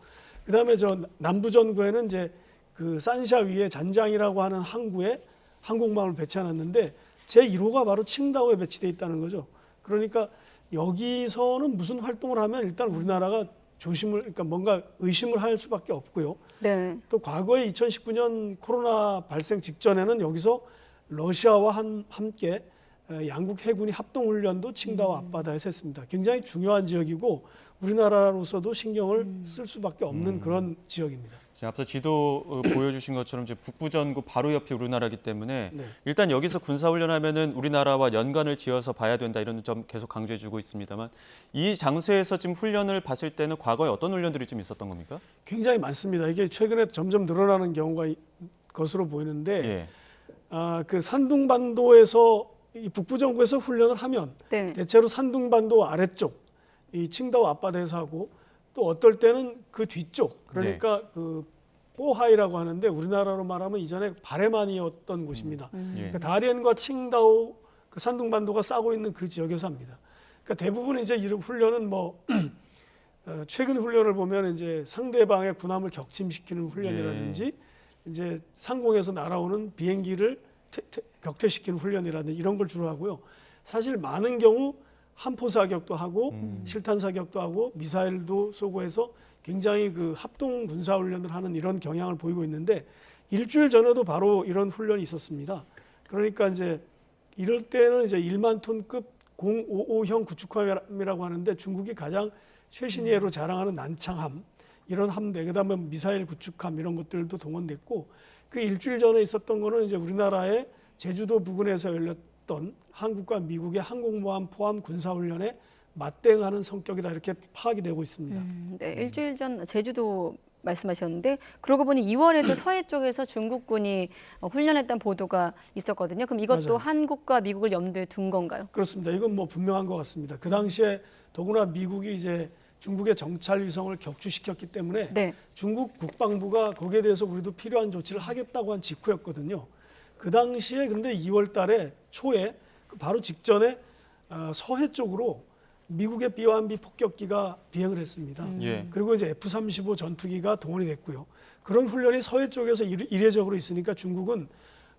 그다음에 저 남부전구에는 이제 그 산샤 위에 잔장이라고 하는 항구에 항공모함을 배치해놨는데 제1호가 바로 칭다오에 배치돼 있다는 거죠. 그러니까 여기서는 무슨 활동을 하면 일단 우리나라가 그러니까 뭔가 의심을 할 수밖에 없고요. 네. 또 과거에 2019년 코로나 발생 직전에는 여기서 러시아와 함께 양국 해군이 합동훈련도 칭다오 앞바다에서 했습니다. 굉장히 중요한 지역이고 우리나라로서도 신경을 쓸 수밖에 없는 그런 지역입니다. 앞서 지도 보여주신 것처럼 이제 북부전구 바로 옆이 우리나라이기 때문에 네. 일단 여기서 군사훈련하면은 우리나라와 연관을 지어서 봐야 된다 이런 점 계속 강조해주고 있습니다만 이 장소에서 지금 훈련을 봤을 때는 과거에 어떤 훈련들이 좀 있었던 겁니까? 굉장히 많습니다. 이게 최근에 점점 늘어나는 경우가 것으로 보이는데 예. 그 산둥반도에서 이 북부전구에서 훈련을 하면 네. 대체로 산둥반도 아래쪽 이 칭다오 앞바다에서 하고 또 어떨 때는 그 뒤쪽 그러니까 그 뽀하이라고 하는데 우리나라로 말하면 이전에 바레만이었던 곳입니다. 그러니까 다롄과 칭다오 그 산둥반도가 싸고 있는 그 지역에서 합니다. 그러니까 대부분 이제 이런 훈련은 뭐 최근 훈련을 보면 이제 상대방의 군함을 격침시키는 훈련이라든지 이제 상공에서 날아오는 비행기를 격퇴시키는 훈련이라든지 이런 걸 주로 하고요. 사실 많은 경우 함포 사격도 하고 실탄 사격도 하고 미사일도 쏘고 해서 굉장히 그 합동 군사 훈련을 하는 이런 경향을 보이고 있는데 일주일 전에도 바로 이런 훈련이 있었습니다. 그러니까 이제 이럴 때는 이제 1만 톤급 055형 구축함이라고 하는데 중국이 가장 최신 예로 자랑하는 난창함 이런 함대, 그다음에 미사일 구축함 이런 것들도 동원됐고 그 일주일 전에 있었던 거는 이제 우리나라의 제주도 부근에서 열렸던 한국과 미국의 항공모함 포함 군사훈련에 맞대응하는 성격이다 이렇게 파악이 되고 있습니다. 네, 일주일 전 제주도 말씀하셨는데 그러고 보니 2월에도 서해 쪽에서 중국군이 훈련했다는 보도가 있었거든요. 그럼 이것도 맞아요. 한국과 미국을 염두에 둔 건가요? 그렇습니다. 이건 뭐 분명한 것 같습니다. 그 당시에 더구나 미국이 이제 중국의 정찰 위성을 격추시켰기 때문에 네. 중국 국방부가 거기에 대해서 우리도 필요한 조치를 하겠다고 한 직후였거든요. 그 당시에 근데 2월 달에 초에 바로 직전에 서해 쪽으로 미국의 B-1B 폭격기가 비행을 했습니다. 예. 그리고 이제 F-35 전투기가 동원이 됐고요. 그런 훈련이 서해 쪽에서 이례적으로 있으니까 중국은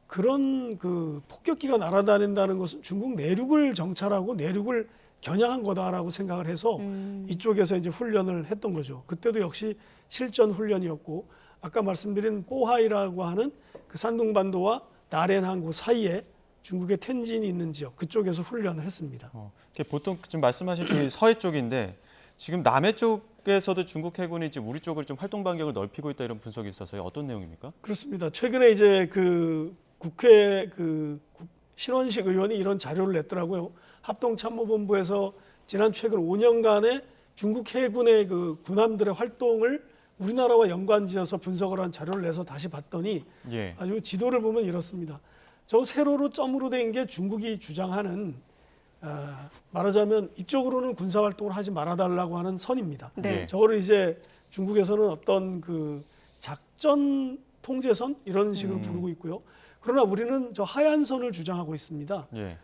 그런 그 폭격기가 날아다닌다는 것은 중국 내륙을 정찰하고 내륙을 겨냥한 거다라고 생각을 해서 이쪽에서 이제 훈련을 했던 거죠. 그때도 역시 실전 훈련이었고 아까 말씀드린 뽀하이라고 하는 그 산둥반도와 나렌 항구 사이에 중국의 텐진이 있는 지역 그쪽에서 훈련을 했습니다. 보통 지금 말씀하신 쪽이 서해 쪽인데 지금 남해 쪽에서도 중국 해군이 지금 우리 쪽을 좀 활동 반경을 넓히고 있다 이런 분석이 있어서요. 어떤 내용입니까? 그렇습니다. 최근에 이제 그 국회 신원식 의원이 이런 자료를 냈더라고요. 합동참모본부에서 지난 최근 5년간의 중국 해군의 그 군함들의 활동을 우리나라와 연관지어서 분석을 한 자료를 내서 다시 봤더니 예. 아주 지도를 보면 이렇습니다. 저 세로로 점으로 된 게 중국이 주장하는 말하자면 이쪽으로는 군사활동을 하지 말아달라고 하는 선입니다. 네. 저거를 이제 중국에서는 어떤 그 작전 통제선 이런 식으로 부르고 있고요. 그러나 우리는 저 하얀 선을 주장하고 있습니다. 예.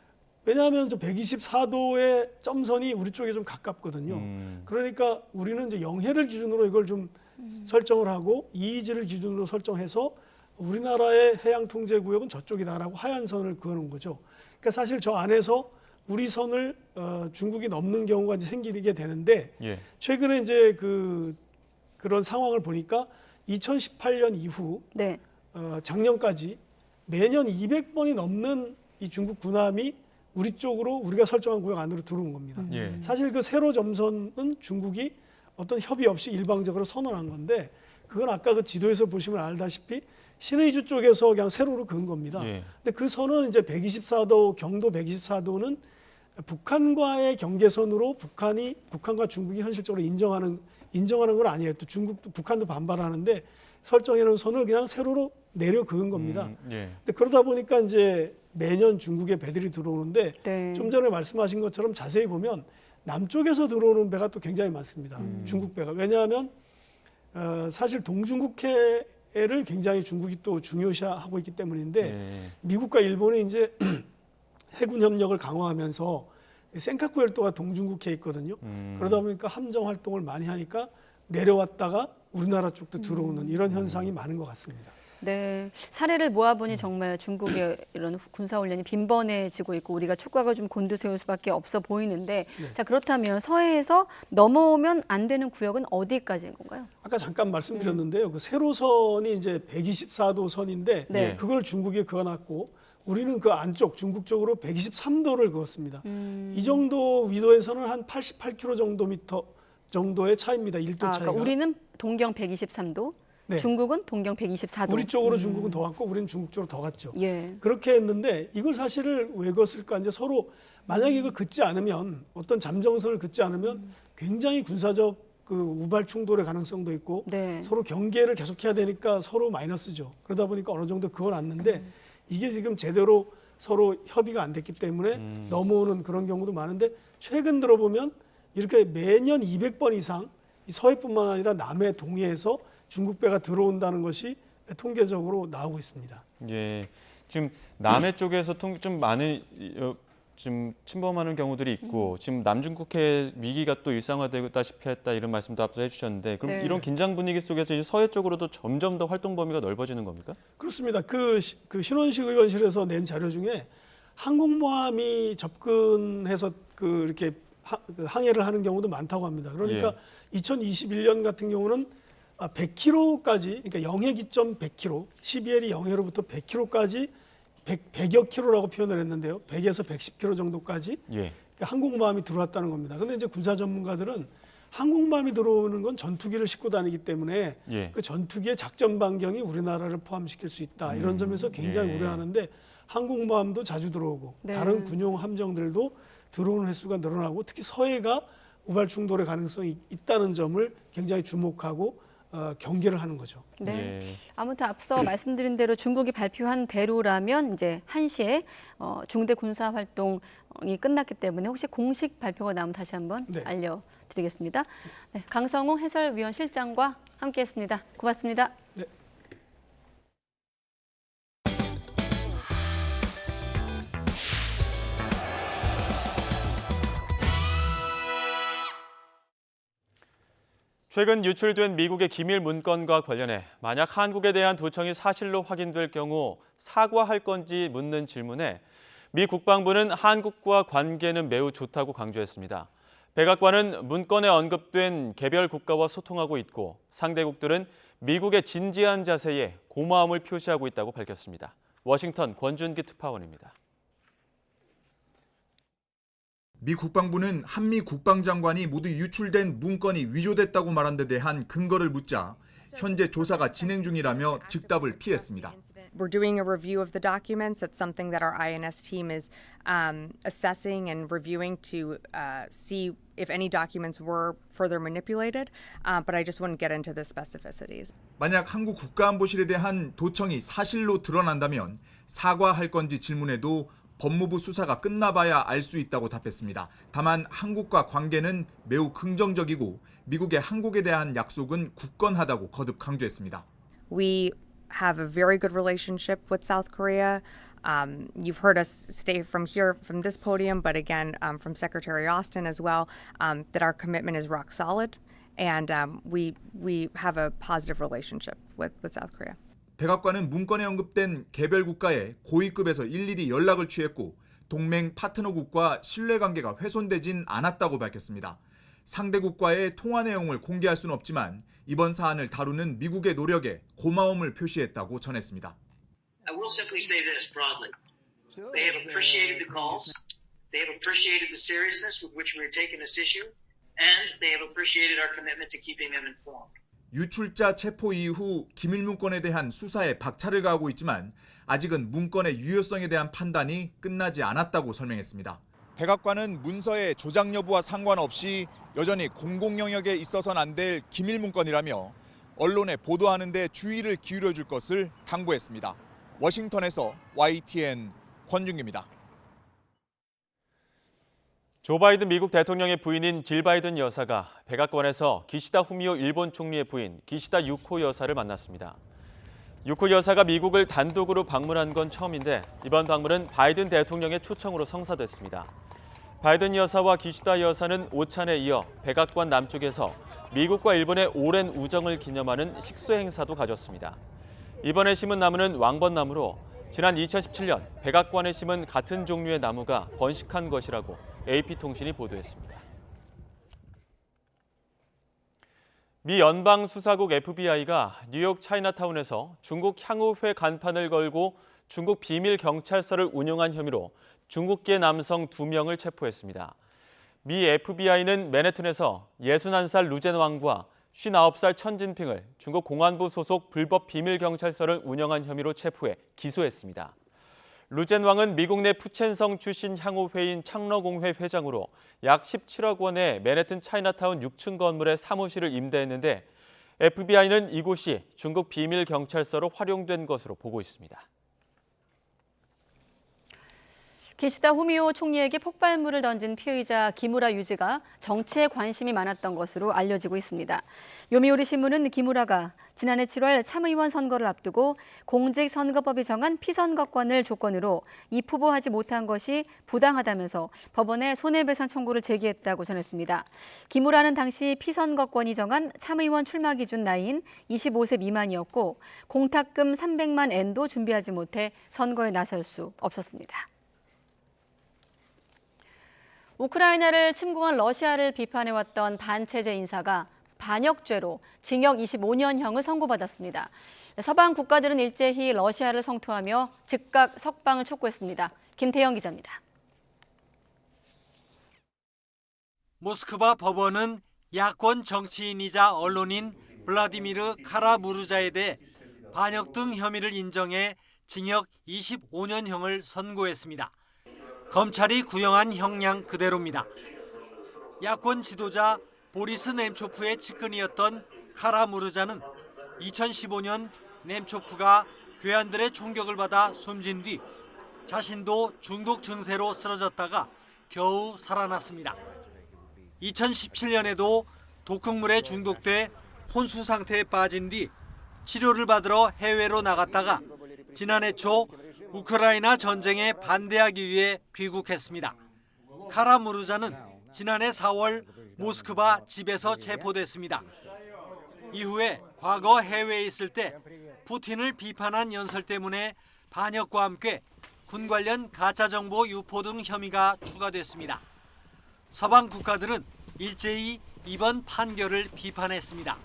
왜냐하면 저 124도의 점선이 우리 쪽에 좀 가깝거든요. 그러니까 우리는 이제 영해를 기준으로 이걸 좀 설정을 하고 EEZ를 기준으로 설정해서 우리나라의 해양 통제 구역은 저쪽이다라고 하얀 선을 그어놓은 거죠. 그러니까 사실 저 안에서 우리 선을 중국이 넘는 경우가 이제 생기게 되는데 예. 최근에 이제 그런 상황을 보니까 2018년 이후 네. 작년까지 매년 200번이 넘는 이 중국 군함이 우리 쪽으로 우리가 설정한 구역 안으로 들어온 겁니다. 예. 사실 그 세로 점선은 중국이 어떤 협의 없이 일방적으로 선언한 건데 그건 아까 그 지도에서 보시면 알다시피 신의주 쪽에서 그냥 세로로 그은 겁니다. 예. 근데 그 선은 이제 124도 경도 124도는 북한과의 경계선으로 북한과 중국이 현실적으로 인정하는 건 아니에요. 또 중국도 북한도 반발하는데 설정해 놓은 선을 그냥 세로로 내려 그은 겁니다. 예. 근데 그러다 보니까 이제 매년 중국에 배들이 들어오는데 네. 좀 전에 말씀하신 것처럼 자세히 보면 남쪽에서 들어오는 배가 또 굉장히 많습니다. 중국 배가. 왜냐하면 사실 동중국해를 굉장히 중국이 또 중요시하고 있기 때문인데 예. 미국과 일본이 이제 해군 협력을 강화하면서 센카쿠 열도가 동중국해에 있거든요. 그러다 보니까 함정 활동을 많이 하니까 내려왔다가 우리나라 쪽도 들어오는 이런 현상이 많은 것 같습니다. 네, 사례를 모아보니 정말 중국의 이런 군사훈련이 빈번해지고 있고 우리가 촉각을 좀 곤두세울 수밖에 없어 보이는데 네. 자 그렇다면 서해에서 넘어오면 안 되는 구역은 어디까지인 건가요? 아까 잠깐 말씀드렸는데요. 그 세로선이 이제 124도 선인데 네. 그걸 중국이 그어놨고 우리는 그 안쪽 중국 쪽으로 123도를 그었습니다. 이 정도 위도에서는 한 88km 정도의 차이입니다. 1도 차이가. 그러니까 우리는 동경 123도, 네. 중국은 동경 124도. 우리 쪽으로 중국은 더 갔고 우리는 중국 쪽으로 더 갔죠. 예. 그렇게 했는데 이걸 사실을 왜 그었을까? 이제 서로 만약에 이걸 긋지 않으면 어떤 잠정선을 긋지 않으면 굉장히 군사적 그 우발 충돌의 가능성도 있고 네. 서로 경계를 계속해야 되니까 서로 마이너스죠. 그러다 보니까 어느 정도 그어놨는데 이게 지금 제대로 서로 협의가 안 됐기 때문에 넘어오는 그런 경우도 많은데 최근 들어보면 이렇게 매년 200번 이상 서해뿐만 아니라 남해 동해에서 중국 배가 들어온다는 것이 통계적으로 나오고 있습니다. 예, 지금 남해 쪽에서 좀 많은 좀 침범하는 경우들이 있고 지금 남중국해 위기가 또 일상화되다시피 했다 이런 말씀도 앞서 해주셨는데 그럼 네. 이런 긴장 분위기 속에서 이제 서해 쪽으로도 점점 더 활동 범위가 넓어지는 겁니까? 그렇습니다. 그 신원식 의원실에서 낸 자료 중에 항공모함이 접근해서 이렇게 항해를 하는 경우도 많다고 합니다. 그러니까 2021년 같은 경우는 100km까지, 그러니까 영해 기점 100km, 12L이 영해로부터 100km까지 100여 킬로라고 표현을 했는데요. 100에서 110킬로 정도까지 예. 그러니까 항공모함이 들어왔다는 겁니다. 근데 이제 군사 전문가들은 항공모함이 들어오는 건 전투기를 싣고 다니기 때문에 예. 그 전투기의 작전 반경이 우리나라를 포함시킬 수 있다. 이런 점에서 굉장히 예. 우려하는데 항공모함도 자주 들어오고 네. 다른 군용 함정들도 들어오는 횟수가 늘어나고 특히 서해가 우발 충돌의 가능성이 있다는 점을 굉장히 주목하고 경계를 하는 거죠. 네. 예. 아무튼 앞서 말씀드린 대로 중국이 발표한 대로라면 이제 1시에 중대 군사 활동이 끝났기 때문에 혹시 공식 발표가 나오면 다시 한번 네. 알려드리겠습니다. 네, 강성우 해설위원 실장과 함께했습니다. 고맙습니다. 네. 최근 유출된 미국의 기밀 문건과 관련해 만약 한국에 대한 도청이 사실로 확인될 경우 사과할 건지 묻는 질문에 미 국방부는 한국과 관계는 매우 좋다고 강조했습니다. 백악관은 문건에 언급된 개별 국가와 소통하고 있고 상대국들은 미국의 진지한 자세에 고마움을 표시하고 있다고 밝혔습니다. 워싱턴 권준기 특파원입니다. 미 국방부는 한미 국방장관이 모두 유출된 문건이 위조됐다고 말한 데 대한 근거를 묻자 현재 조사가 진행 중이라며 즉답을 피했습니다. We're doing a review of the documents. It's something that our INS team is assessing and reviewing to see if any documents were further manipulated. But I just wouldn't get into the specificities. 만약 한국 국가안보실에 대한 도청이 사실로 드러난다면 사과할 건지 질문에도 법무부 수사가 끝나봐야 알 수 있다고 답했습니다. 다만 한국과 관계는 매우 긍정적이고 미국의 한국에 대한 약속은 굳건하다고 거듭 강조했습니다. We have a very good relationship with South Korea. You've heard us say from here, from this podium, but again from Secretary Austin as well, that our commitment is rock solid, and we have a positive relationship with South Korea. 백악관은 문건에 언급된 개별 국가에 고위급에서 일일이 연락을 취했고 동맹 파트너국과 신뢰관계가 훼손되진 않았다고 밝혔습니다. 상대국과의 통화 내용을 공개할 수는 없지만 이번 사안을 다루는 미국의 노력에 고마움을 표시했다고 전했습니다. I will simply say this broadly. They have appreciated the calls. They have appreciated the seriousness with which we are taking this issue, and they have appreciated our commitment to keeping them informed. 유출자 체포 이후 기밀 문건에 대한 수사에 박차를 가하고 있지만 아직은 문건의 유효성에 대한 판단이 끝나지 않았다고 설명했습니다. 백악관은 문서의 조작 여부와 상관없이 여전히 공공 영역에 있어서는 안 될 기밀 문건이라며 언론에 보도하는 데 주의를 기울여 줄 것을 당부했습니다. 워싱턴에서 YTN 권준기입니다. 조 바이든 미국 대통령의 부인인 질 바이든 여사가 백악관에서 기시다 후미오 일본 총리의 부인 기시다 유코 여사를 만났습니다. 유코 여사가 미국을 단독으로 방문한 건 처음인데 이번 방문은 바이든 대통령의 초청으로 성사됐습니다. 바이든 여사와 기시다 여사는 오찬에 이어 백악관 남쪽에서 미국과 일본의 오랜 우정을 기념하는 식수 행사도 가졌습니다. 이번에 심은 나무는 왕벚나무로 지난 2017년 백악관에 심은 같은 종류의 나무가 번식한 것이라고 AP통신이 보도했습니다. 미 연방수사국 FBI가 뉴욕 차이나타운에서 중국 향후회 간판을 걸고 중국 비밀경찰서를 운영한 혐의로 중국계 남성 2명을 체포했습니다. 미 FBI는 맨해튼에서 61살 루젠왕과 59살 천진핑을 중국 공안부 소속 불법 비밀경찰서를 운영한 혐의로 체포해 기소했습니다. 루젠왕은 미국 내 푸첸성 출신 향후회인 창러공회 회장으로 약 17억 원의 맨해튼 차이나타운 6층 건물에 사무실을 임대했는데 FBI는 이곳이 중국 비밀경찰서로 활용된 것으로 보고 있습니다. 기시다 후미오 총리에게 폭발물을 던진 피의자 기무라 유지가 정치에 관심이 많았던 것으로 알려지고 있습니다. 요미우리 신문은 기무라가 지난해 7월 참의원 선거를 앞두고 공직선거법이 정한 피선거권을 조건으로 입후보하지 못한 것이 부당하다면서 법원에 손해배상 청구를 제기했다고 전했습니다. 기무라는 당시 피선거권이 정한 참의원 출마 기준 나이인 25세 미만이었고 공탁금 300만 엔도 준비하지 못해 선거에 나설 수 없었습니다. 우크라이나를 침공한 러시아를 비판해왔던 반체제 인사가 반역죄로 징역 25년형을 선고받았습니다. 서방 국가들은 일제히 러시아를 성토하며 즉각 석방을 촉구했습니다. 김태영 기자입니다. 모스크바 법원은 야권 정치인이자 언론인 블라디미르 카라무르자에 대해 반역 등 혐의를 인정해 징역 25년형을 선고했습니다. 검찰이 구형한 형량 그대로입니다. 야권 지도자 보리스 넴초프의 측근이었던 카라무르자는 2015년 넴초프가 괴한들의 총격을 받아 숨진 뒤 자신도 중독 증세로 쓰러졌다가 겨우 살아났습니다. 2017년에도 독극물에 중독돼 혼수 상태에 빠진 뒤 치료를 받으러 해외로 나갔다가 지난해 초 우크라이나 전쟁에 반대하기 위해 귀국했습니다. 카라무르자는 지난해 4월 모스크바 집에서 체포됐습니다. 이후에 과거 해외에 있을 때 푸틴을 비판한 연설 때문에 반역과 함께 군 관련 가짜정보 유포 등 혐의가 추가됐습니다. 서방 국가들은 일제히 이번 판결을 비판했습니다.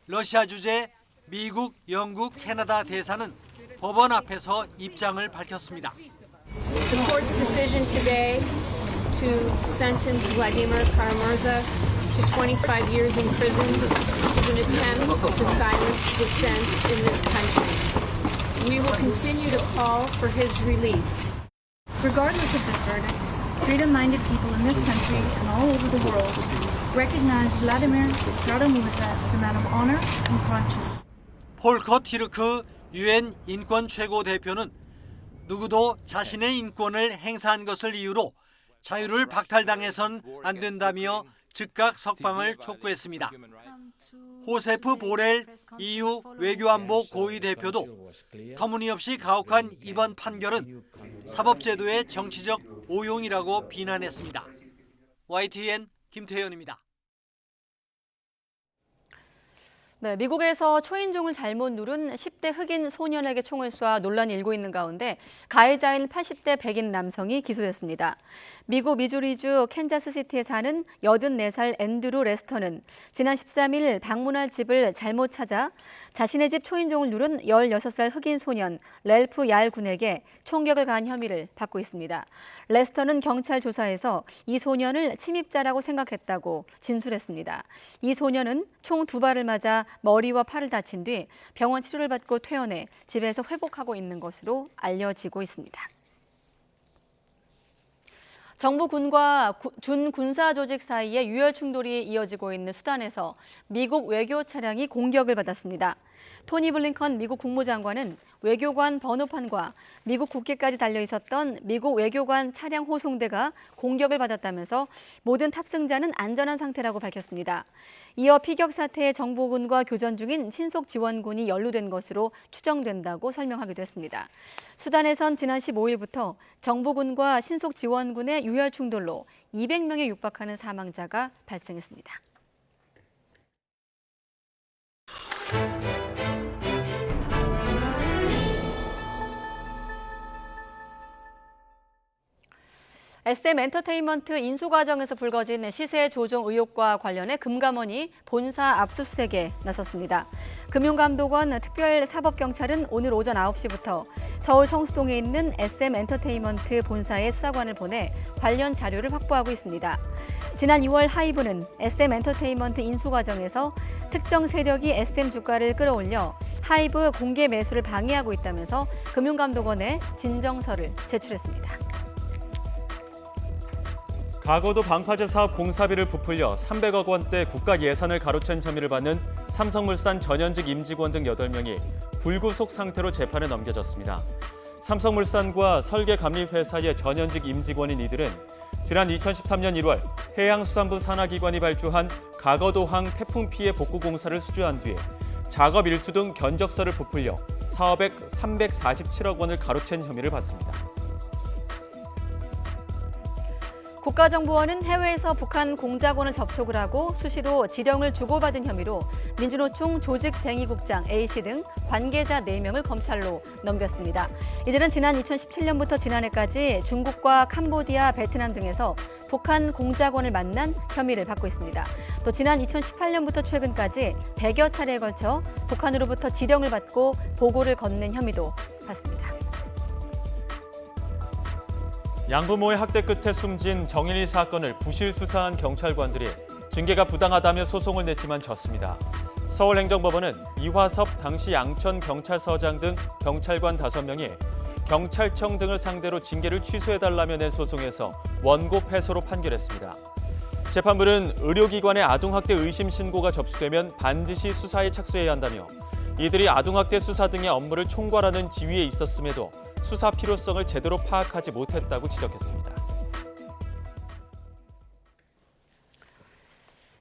러시아 주재 미국, 영국, 캐나다 대사는 법원 앞에서 입장을 밝혔습니다. The court's decision today to sentence Vladimir Kara-Murza to 25 years in prison is an attempt to silence dissent in this country. We will continue to call for his release. Regardless of this verdict, freedom-minded people in this country and all over the world recognize Vladimir Kara-Murza as a man of honor and conscience. 폴커 티르크 유엔 인권 최고 대표는 누구도 자신의 인권을 행사한 것을 이유로 자유를 박탈당해선 안 된다며 즉각 석방을 촉구했습니다. 호세프 보렐 EU 외교안보 고위 대표도 터무니없이 가혹한 이번 판결은 사법제도의 정치적 오용이라고 비난했습니다. YTN 김태현입니다. 네, 미국에서 초인종을 잘못 누른 10대 흑인 소년에게 총을 쏴 논란이 일고 있는 가운데 가해자인 80대 백인 남성이 기소됐습니다. 미국 미주리주 캔자스시티에 사는 84살 앤드루 레스터는 지난 13일 방문할 집을 잘못 찾아 자신의 집 초인종을 누른 16살 흑인 소년 렐프 얄 군에게 총격을 가한 혐의를 받고 있습니다. 레스터는 경찰 조사에서 이 소년을 침입자라고 생각했다고 진술했습니다. 이 소년은 총 2발을 맞아 머리와 팔을 다친 뒤 병원 치료를 받고 퇴원해 집에서 회복하고 있는 것으로 알려지고 있습니다. 정부 군과 준군사 조직 사이에 유혈 충돌이 이어지고 있는 수단에서 미국 외교 차량이 공격을 받았습니다. 토니 블링컨 미국 국무장관은 외교관 번호판과 미국 국기까지 달려 있었던 미국 외교관 차량 호송대가 공격을 받았다면서 모든 탑승자는 안전한 상태라고 밝혔습니다. 이어 피격 사태에 정부군과 교전 중인 신속 지원군이 연루된 것으로 추정된다고 설명하기도 했습니다. 수단에선 지난 15일부터 정부군과 신속 지원군의 유혈 충돌로 200명에 육박하는 사망자가 발생했습니다. SM 엔터테인먼트 인수 과정에서 불거진 시세 조정 의혹과 관련해 금감원이 본사 압수수색에 나섰습니다. 금융감독원 특별사법경찰은 오늘 오전 9시부터 서울 성수동에 있는 SM 엔터테인먼트 본사에 수사관을 보내 관련 자료를 확보하고 있습니다. 지난 2월 하이브는 SM 엔터테인먼트 인수 과정에서 특정 세력이 SM 주가를 끌어올려 하이브 공개 매수를 방해하고 있다면서 금융감독원에 진정서를 제출했습니다. 과거도 방파제 사업 공사비를 부풀려 300억 원대 국가 예산을 가로챈 혐의를 받는 삼성물산 전현직 임직원 등 8명이 불구속 상태로 재판에 넘겨졌습니다. 삼성물산과 설계감리회사의 전현직 임직원인 이들은 지난 2013년 1월 해양수산부 산하기관이 발주한 과거도항 태풍 피해 복구 공사를 수주한 뒤에 작업 일수 등 견적서를 부풀려 사업액 347억 원을 가로챈 혐의를 받습니다. 국가정보원은 해외에서 북한 공작원을 접촉을 하고 수시로 지령을 주고받은 혐의로 민주노총 조직쟁의국장 A씨 등 관계자 4명을 검찰로 넘겼습니다. 이들은 지난 2017년부터 지난해까지 중국과 캄보디아, 베트남 등에서 북한 공작원을 만난 혐의를 받고 있습니다. 또 지난 2018년부터 최근까지 100여 차례에 걸쳐 북한으로부터 지령을 받고 보고를 건넨 혐의도 받습니다. 양부모의 학대 끝에 숨진 정인이 사건을 부실 수사한 경찰관들이 징계가 부당하다며 소송을 냈지만 졌습니다. 서울행정법원은 이화섭 당시 양천경찰서장 등 경찰관 5명이 경찰청 등을 상대로 징계를 취소해달라며 낸 소송에서 원고 패소로 판결했습니다. 재판부는 의료기관에 아동학대 의심 신고가 접수되면 반드시 수사에 착수해야 한다며 이들이 아동학대 수사 등의 업무를 총괄하는 지위에 있었음에도 수사 필요성을 제대로 파악하지 못했다고 지적했습니다.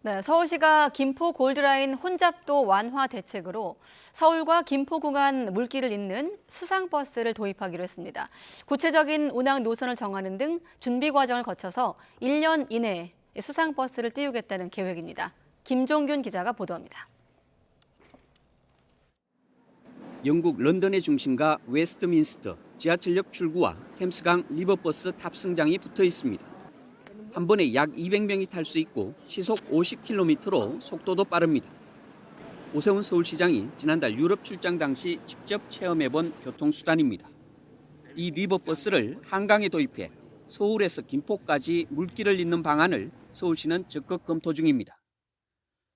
네, 서울시가 김포 골드라인 혼잡도 완화 대책으로 서울과 김포 구간 물길을 잇는 수상버스를 도입하기로 했습니다. 구체적인 운항 노선을 정하는 등 준비 과정을 거쳐서 1년 이내에 수상버스를 띄우겠다는 계획입니다. 김종균 기자가 보도합니다. 영국 런던의 중심가 웨스트민스터 지하철역 출구와 템스강 리버버스 탑승장이 붙어 있습니다. 한 번에 약 200명이 탈 수 있고 시속 50km로 속도도 빠릅니다. 오세훈 서울시장이 지난달 유럽 출장 당시 직접 체험해본 교통수단입니다. 이 리버버스를 한강에 도입해 서울에서 김포까지 물길을 잇는 방안을 서울시는 적극 검토 중입니다.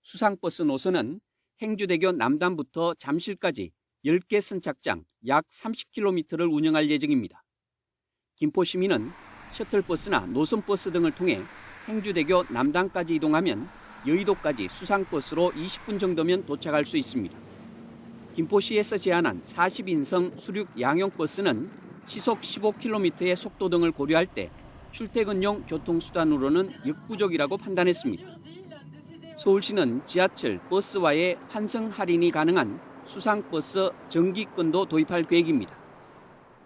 수상버스 노선은 행주대교 남단부터 잠실까지 10개 선착장 약 30km를 운영할 예정입니다. 김포 시민은 셔틀버스나 노선버스 등을 통해 행주대교 남단까지 이동하면 여의도까지 수상버스로 20분 정도면 도착할 수 있습니다. 김포시에서 제안한 40인승 수륙 양용버스는 시속 15km의 속도 등을 고려할 때 출퇴근용 교통수단으로는 역부족이라고 판단했습니다. 서울시는 지하철, 버스와의 환승 할인이 가능한 수상버스 정기권도 도입할 계획입니다.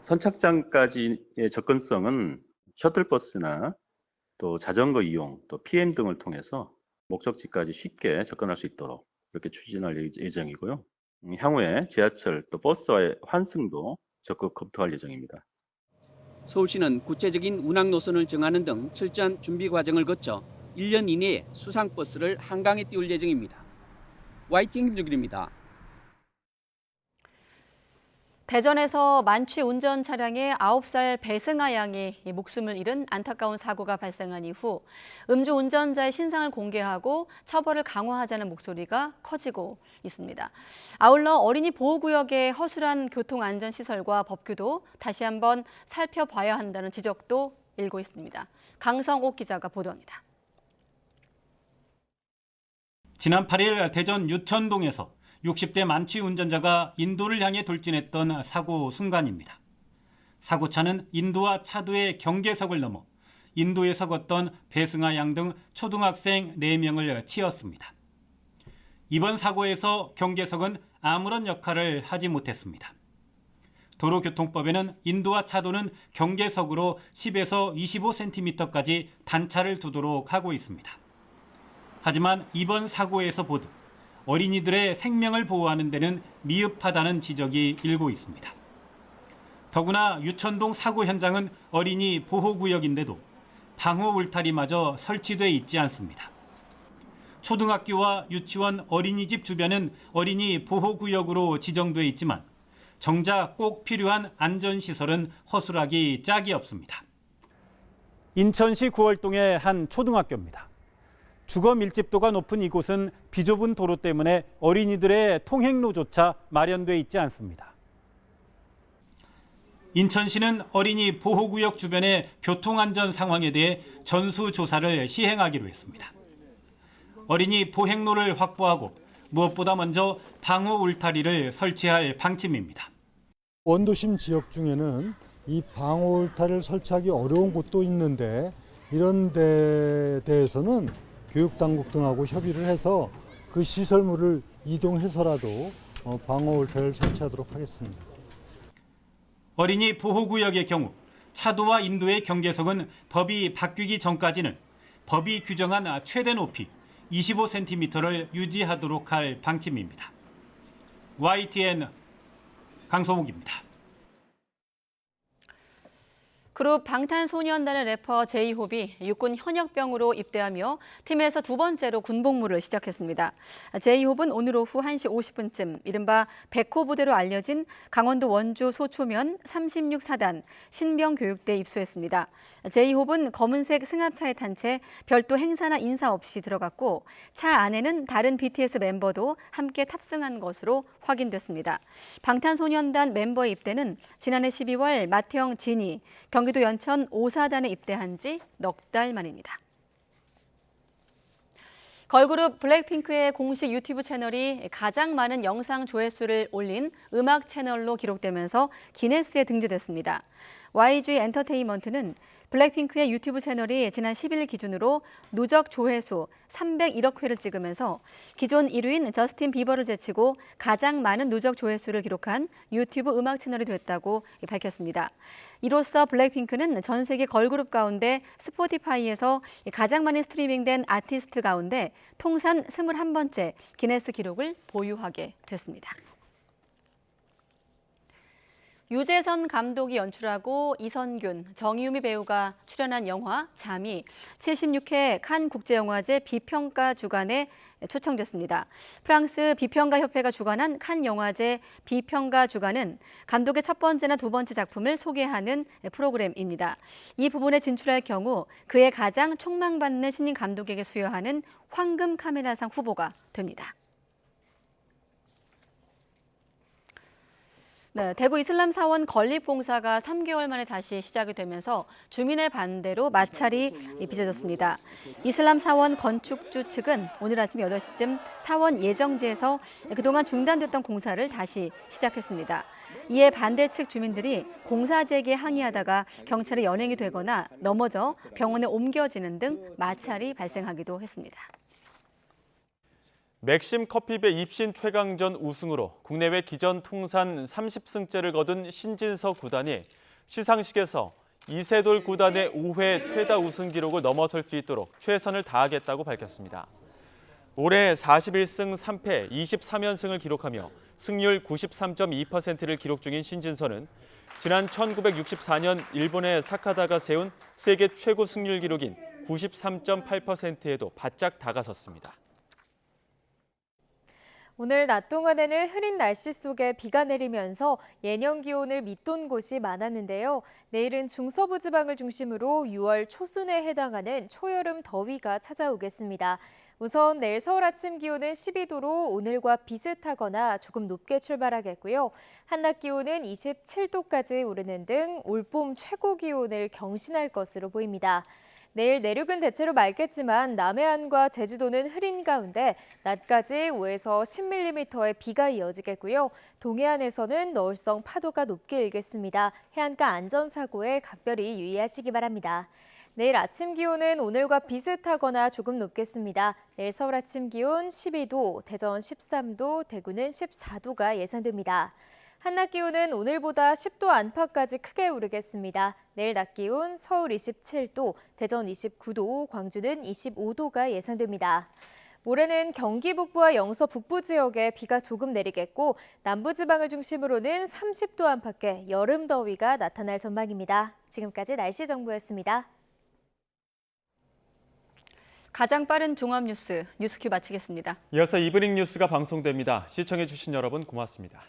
선착장까지의 접근성은 셔틀버스나 또 자전거 이용, 또 PM 등을 통해서 목적지까지 쉽게 접근할 수 있도록 그렇게 추진할 예정이고요. 향후에 지하철 또 버스와의 환승도 적극 검토할 예정입니다. 서울시는 구체적인 운항 노선을 정하는 등 철저한 준비 과정을 거쳐 1년 이내에 수상버스를 한강에 띄울 예정입니다. YTN 김종균입니다. 대전에서 만취 운전 차량의 9살 배승아 양이 목숨을 잃은 안타까운 사고가 발생한 이후 음주 운전자의 신상을 공개하고 처벌을 강화하자는 목소리가 커지고 있습니다. 아울러 어린이 보호구역의 허술한 교통안전시설과 법규도 다시 한번 살펴봐야 한다는 지적도 일고 있습니다. 강성옥 기자가 보도합니다. 지난 8일 대전 유천동에서 60대 만취 운전자가 인도를 향해 돌진했던 사고 순간입니다. 사고차는 인도와 차도의 경계석을 넘어 인도에 섰던 배승아 양 등 초등학생 4명을 치었습니다. 이번 사고에서 경계석은 아무런 역할을 하지 못했습니다. 도로교통법에는 인도와 차도는 경계석으로 10에서 25cm까지 단차를 두도록 하고 있습니다. 하지만 이번 사고에서 보듯 어린이들의 생명을 보호하는 데는 미흡하다는 지적이 일고 있습니다. 더구나 유천동 사고 현장은 어린이 보호구역인데도 방호 울타리마저 설치돼 있지 않습니다. 초등학교와 유치원, 어린이집 주변은 어린이 보호구역으로 지정돼 있지만 정작 꼭 필요한 안전시설은 허술하기 짝이 없습니다. 인천시 구월동의 한 초등학교입니다. 주거 밀집도가 높은 이곳은 비좁은 도로 때문에 어린이들의 통행로조차 마련돼 있지 않습니다. 인천시는 어린이 보호구역 주변의 교통안전 상황에 대해 전수조사를 시행하기로 했습니다. 어린이 보행로를 확보하고 무엇보다 먼저 방호 울타리를 설치할 방침입니다. 원도심 지역 중에는 이 방호 울타리를 설치하기 어려운 곳도 있는데 이런 데에 대해서는 교육당국 등하고 협의를 해서 그 시설물을 이동해서라도 방호 울타리를 설치하도록 하겠습니다. 어린이 보호구역의 경우 차도와 인도의 경계석은 법이 바뀌기 전까지는 법이 규정한 최대 높이 25cm를 유지하도록 할 방침입니다. YTN 강소목입니다. 그룹 방탄소년단의 래퍼 제이홉이 육군 현역병으로 입대하며 팀에서 두 번째로 군복무를 시작했습니다. 제이홉은 오늘 오후 1시 50분쯤 이른바 백호 부대로 알려진 강원도 원주 소초면 36사단 신병교육대에 입소했습니다. 제이홉은 검은색 승합차에 탄 채 별도 행사나 인사 없이 들어갔고 차 안에는 다른 BTS 멤버도 함께 탑승한 것으로 확인됐습니다. 방탄소년단 멤버의 입대는 지난해 12월 마태형 진이 경기도 연천 5사단에 입대한 지 넉 달 만입니다. 걸그룹 블랙핑크의 공식 유튜브 채널이 가장 많은 영상 조회수를 올린 음악 채널로 기록되면서 기네스에 등재됐습니다. YG 엔터테인먼트는 블랙핑크의 유튜브 채널이 지난 10일 기준으로 누적 조회수 301억 회를 찍으면서 기존 1위인 저스틴 비버를 제치고 가장 많은 누적 조회수를 기록한 유튜브 음악 채널이 됐다고 밝혔습니다. 이로써 블랙핑크는 전 세계 걸그룹 가운데 스포티파이에서 가장 많이 스트리밍된 아티스트 가운데 통산 21번째 기네스 기록을 보유하게 됐습니다. 유재선 감독이 연출하고 이선균, 정유미 배우가 출연한 영화 잠이 76회 칸 국제영화제 비평가 주간에 초청됐습니다. 프랑스 비평가협회가 주관한 칸 영화제 비평가 주간은 감독의 첫 번째나 두 번째 작품을 소개하는 프로그램입니다. 이 부분에 진출할 경우 그의 가장 촉망받는 신인 감독에게 수여하는 황금 카메라상 후보가 됩니다. 네, 대구 이슬람 사원 건립공사가 3개월 만에 다시 시작이 되면서 주민의 반대로 마찰이 빚어졌습니다. 이슬람 사원 건축주 측은 오늘 아침 8시쯤 사원 예정지에서 그동안 중단됐던 공사를 다시 시작했습니다. 이에 반대 측 주민들이 공사 재개에 항의하다가 경찰에 연행이 되거나 넘어져 병원에 옮겨지는 등 마찰이 발생하기도 했습니다. 맥심 커피배 입신 최강전 우승으로 국내외 기전 통산 30승째를 거둔 신진서 구단이 시상식에서 이세돌 구단의 5회 최다 우승 기록을 넘어설 수 있도록 최선을 다하겠다고 밝혔습니다. 올해 41승 3패 23연승을 기록하며 승률 93.2%를 기록 중인 신진서는 지난 1964년 일본의 사카다가 세운 세계 최고 승률 기록인 93.8%에도 바짝 다가섰습니다. 오늘 낮 동안에는 흐린 날씨 속에 비가 내리면서 예년 기온을 밑돈 곳이 많았는데요. 내일은 중서부 지방을 중심으로 6월 초순에 해당하는 초여름 더위가 찾아오겠습니다. 우선 내일 서울 아침 기온은 12도로 오늘과 비슷하거나 조금 높게 출발하겠고요. 한낮 기온은 27도까지 오르는 등 올봄 최고 기온을 경신할 것으로 보입니다. 내일 내륙은 대체로 맑겠지만 남해안과 제주도는 흐린 가운데 낮까지 5에서 10mm의 비가 이어지겠고요. 동해안에서는 너울성 파도가 높게 일겠습니다. 해안가 안전사고에 각별히 유의하시기 바랍니다. 내일 아침 기온은 오늘과 비슷하거나 조금 높겠습니다. 내일 서울 아침 기온 12도, 대전 13도, 대구는 14도가 예상됩니다. 한낮 기온은 오늘보다 10도 안팎까지 크게 오르겠습니다. 내일 낮 기온 서울 27도, 대전 29도, 광주는 25도가 예상됩니다. 모레는 경기 북부와 영서 북부 지역에 비가 조금 내리겠고 남부지방을 중심으로는 30도 안팎의 여름 더위가 나타날 전망입니다. 지금까지 날씨 정보였습니다. 가장 빠른 종합 뉴스, 뉴스큐 마치겠습니다. 이어서 이브닝 뉴스가 방송됩니다. 시청해주신 여러분 고맙습니다.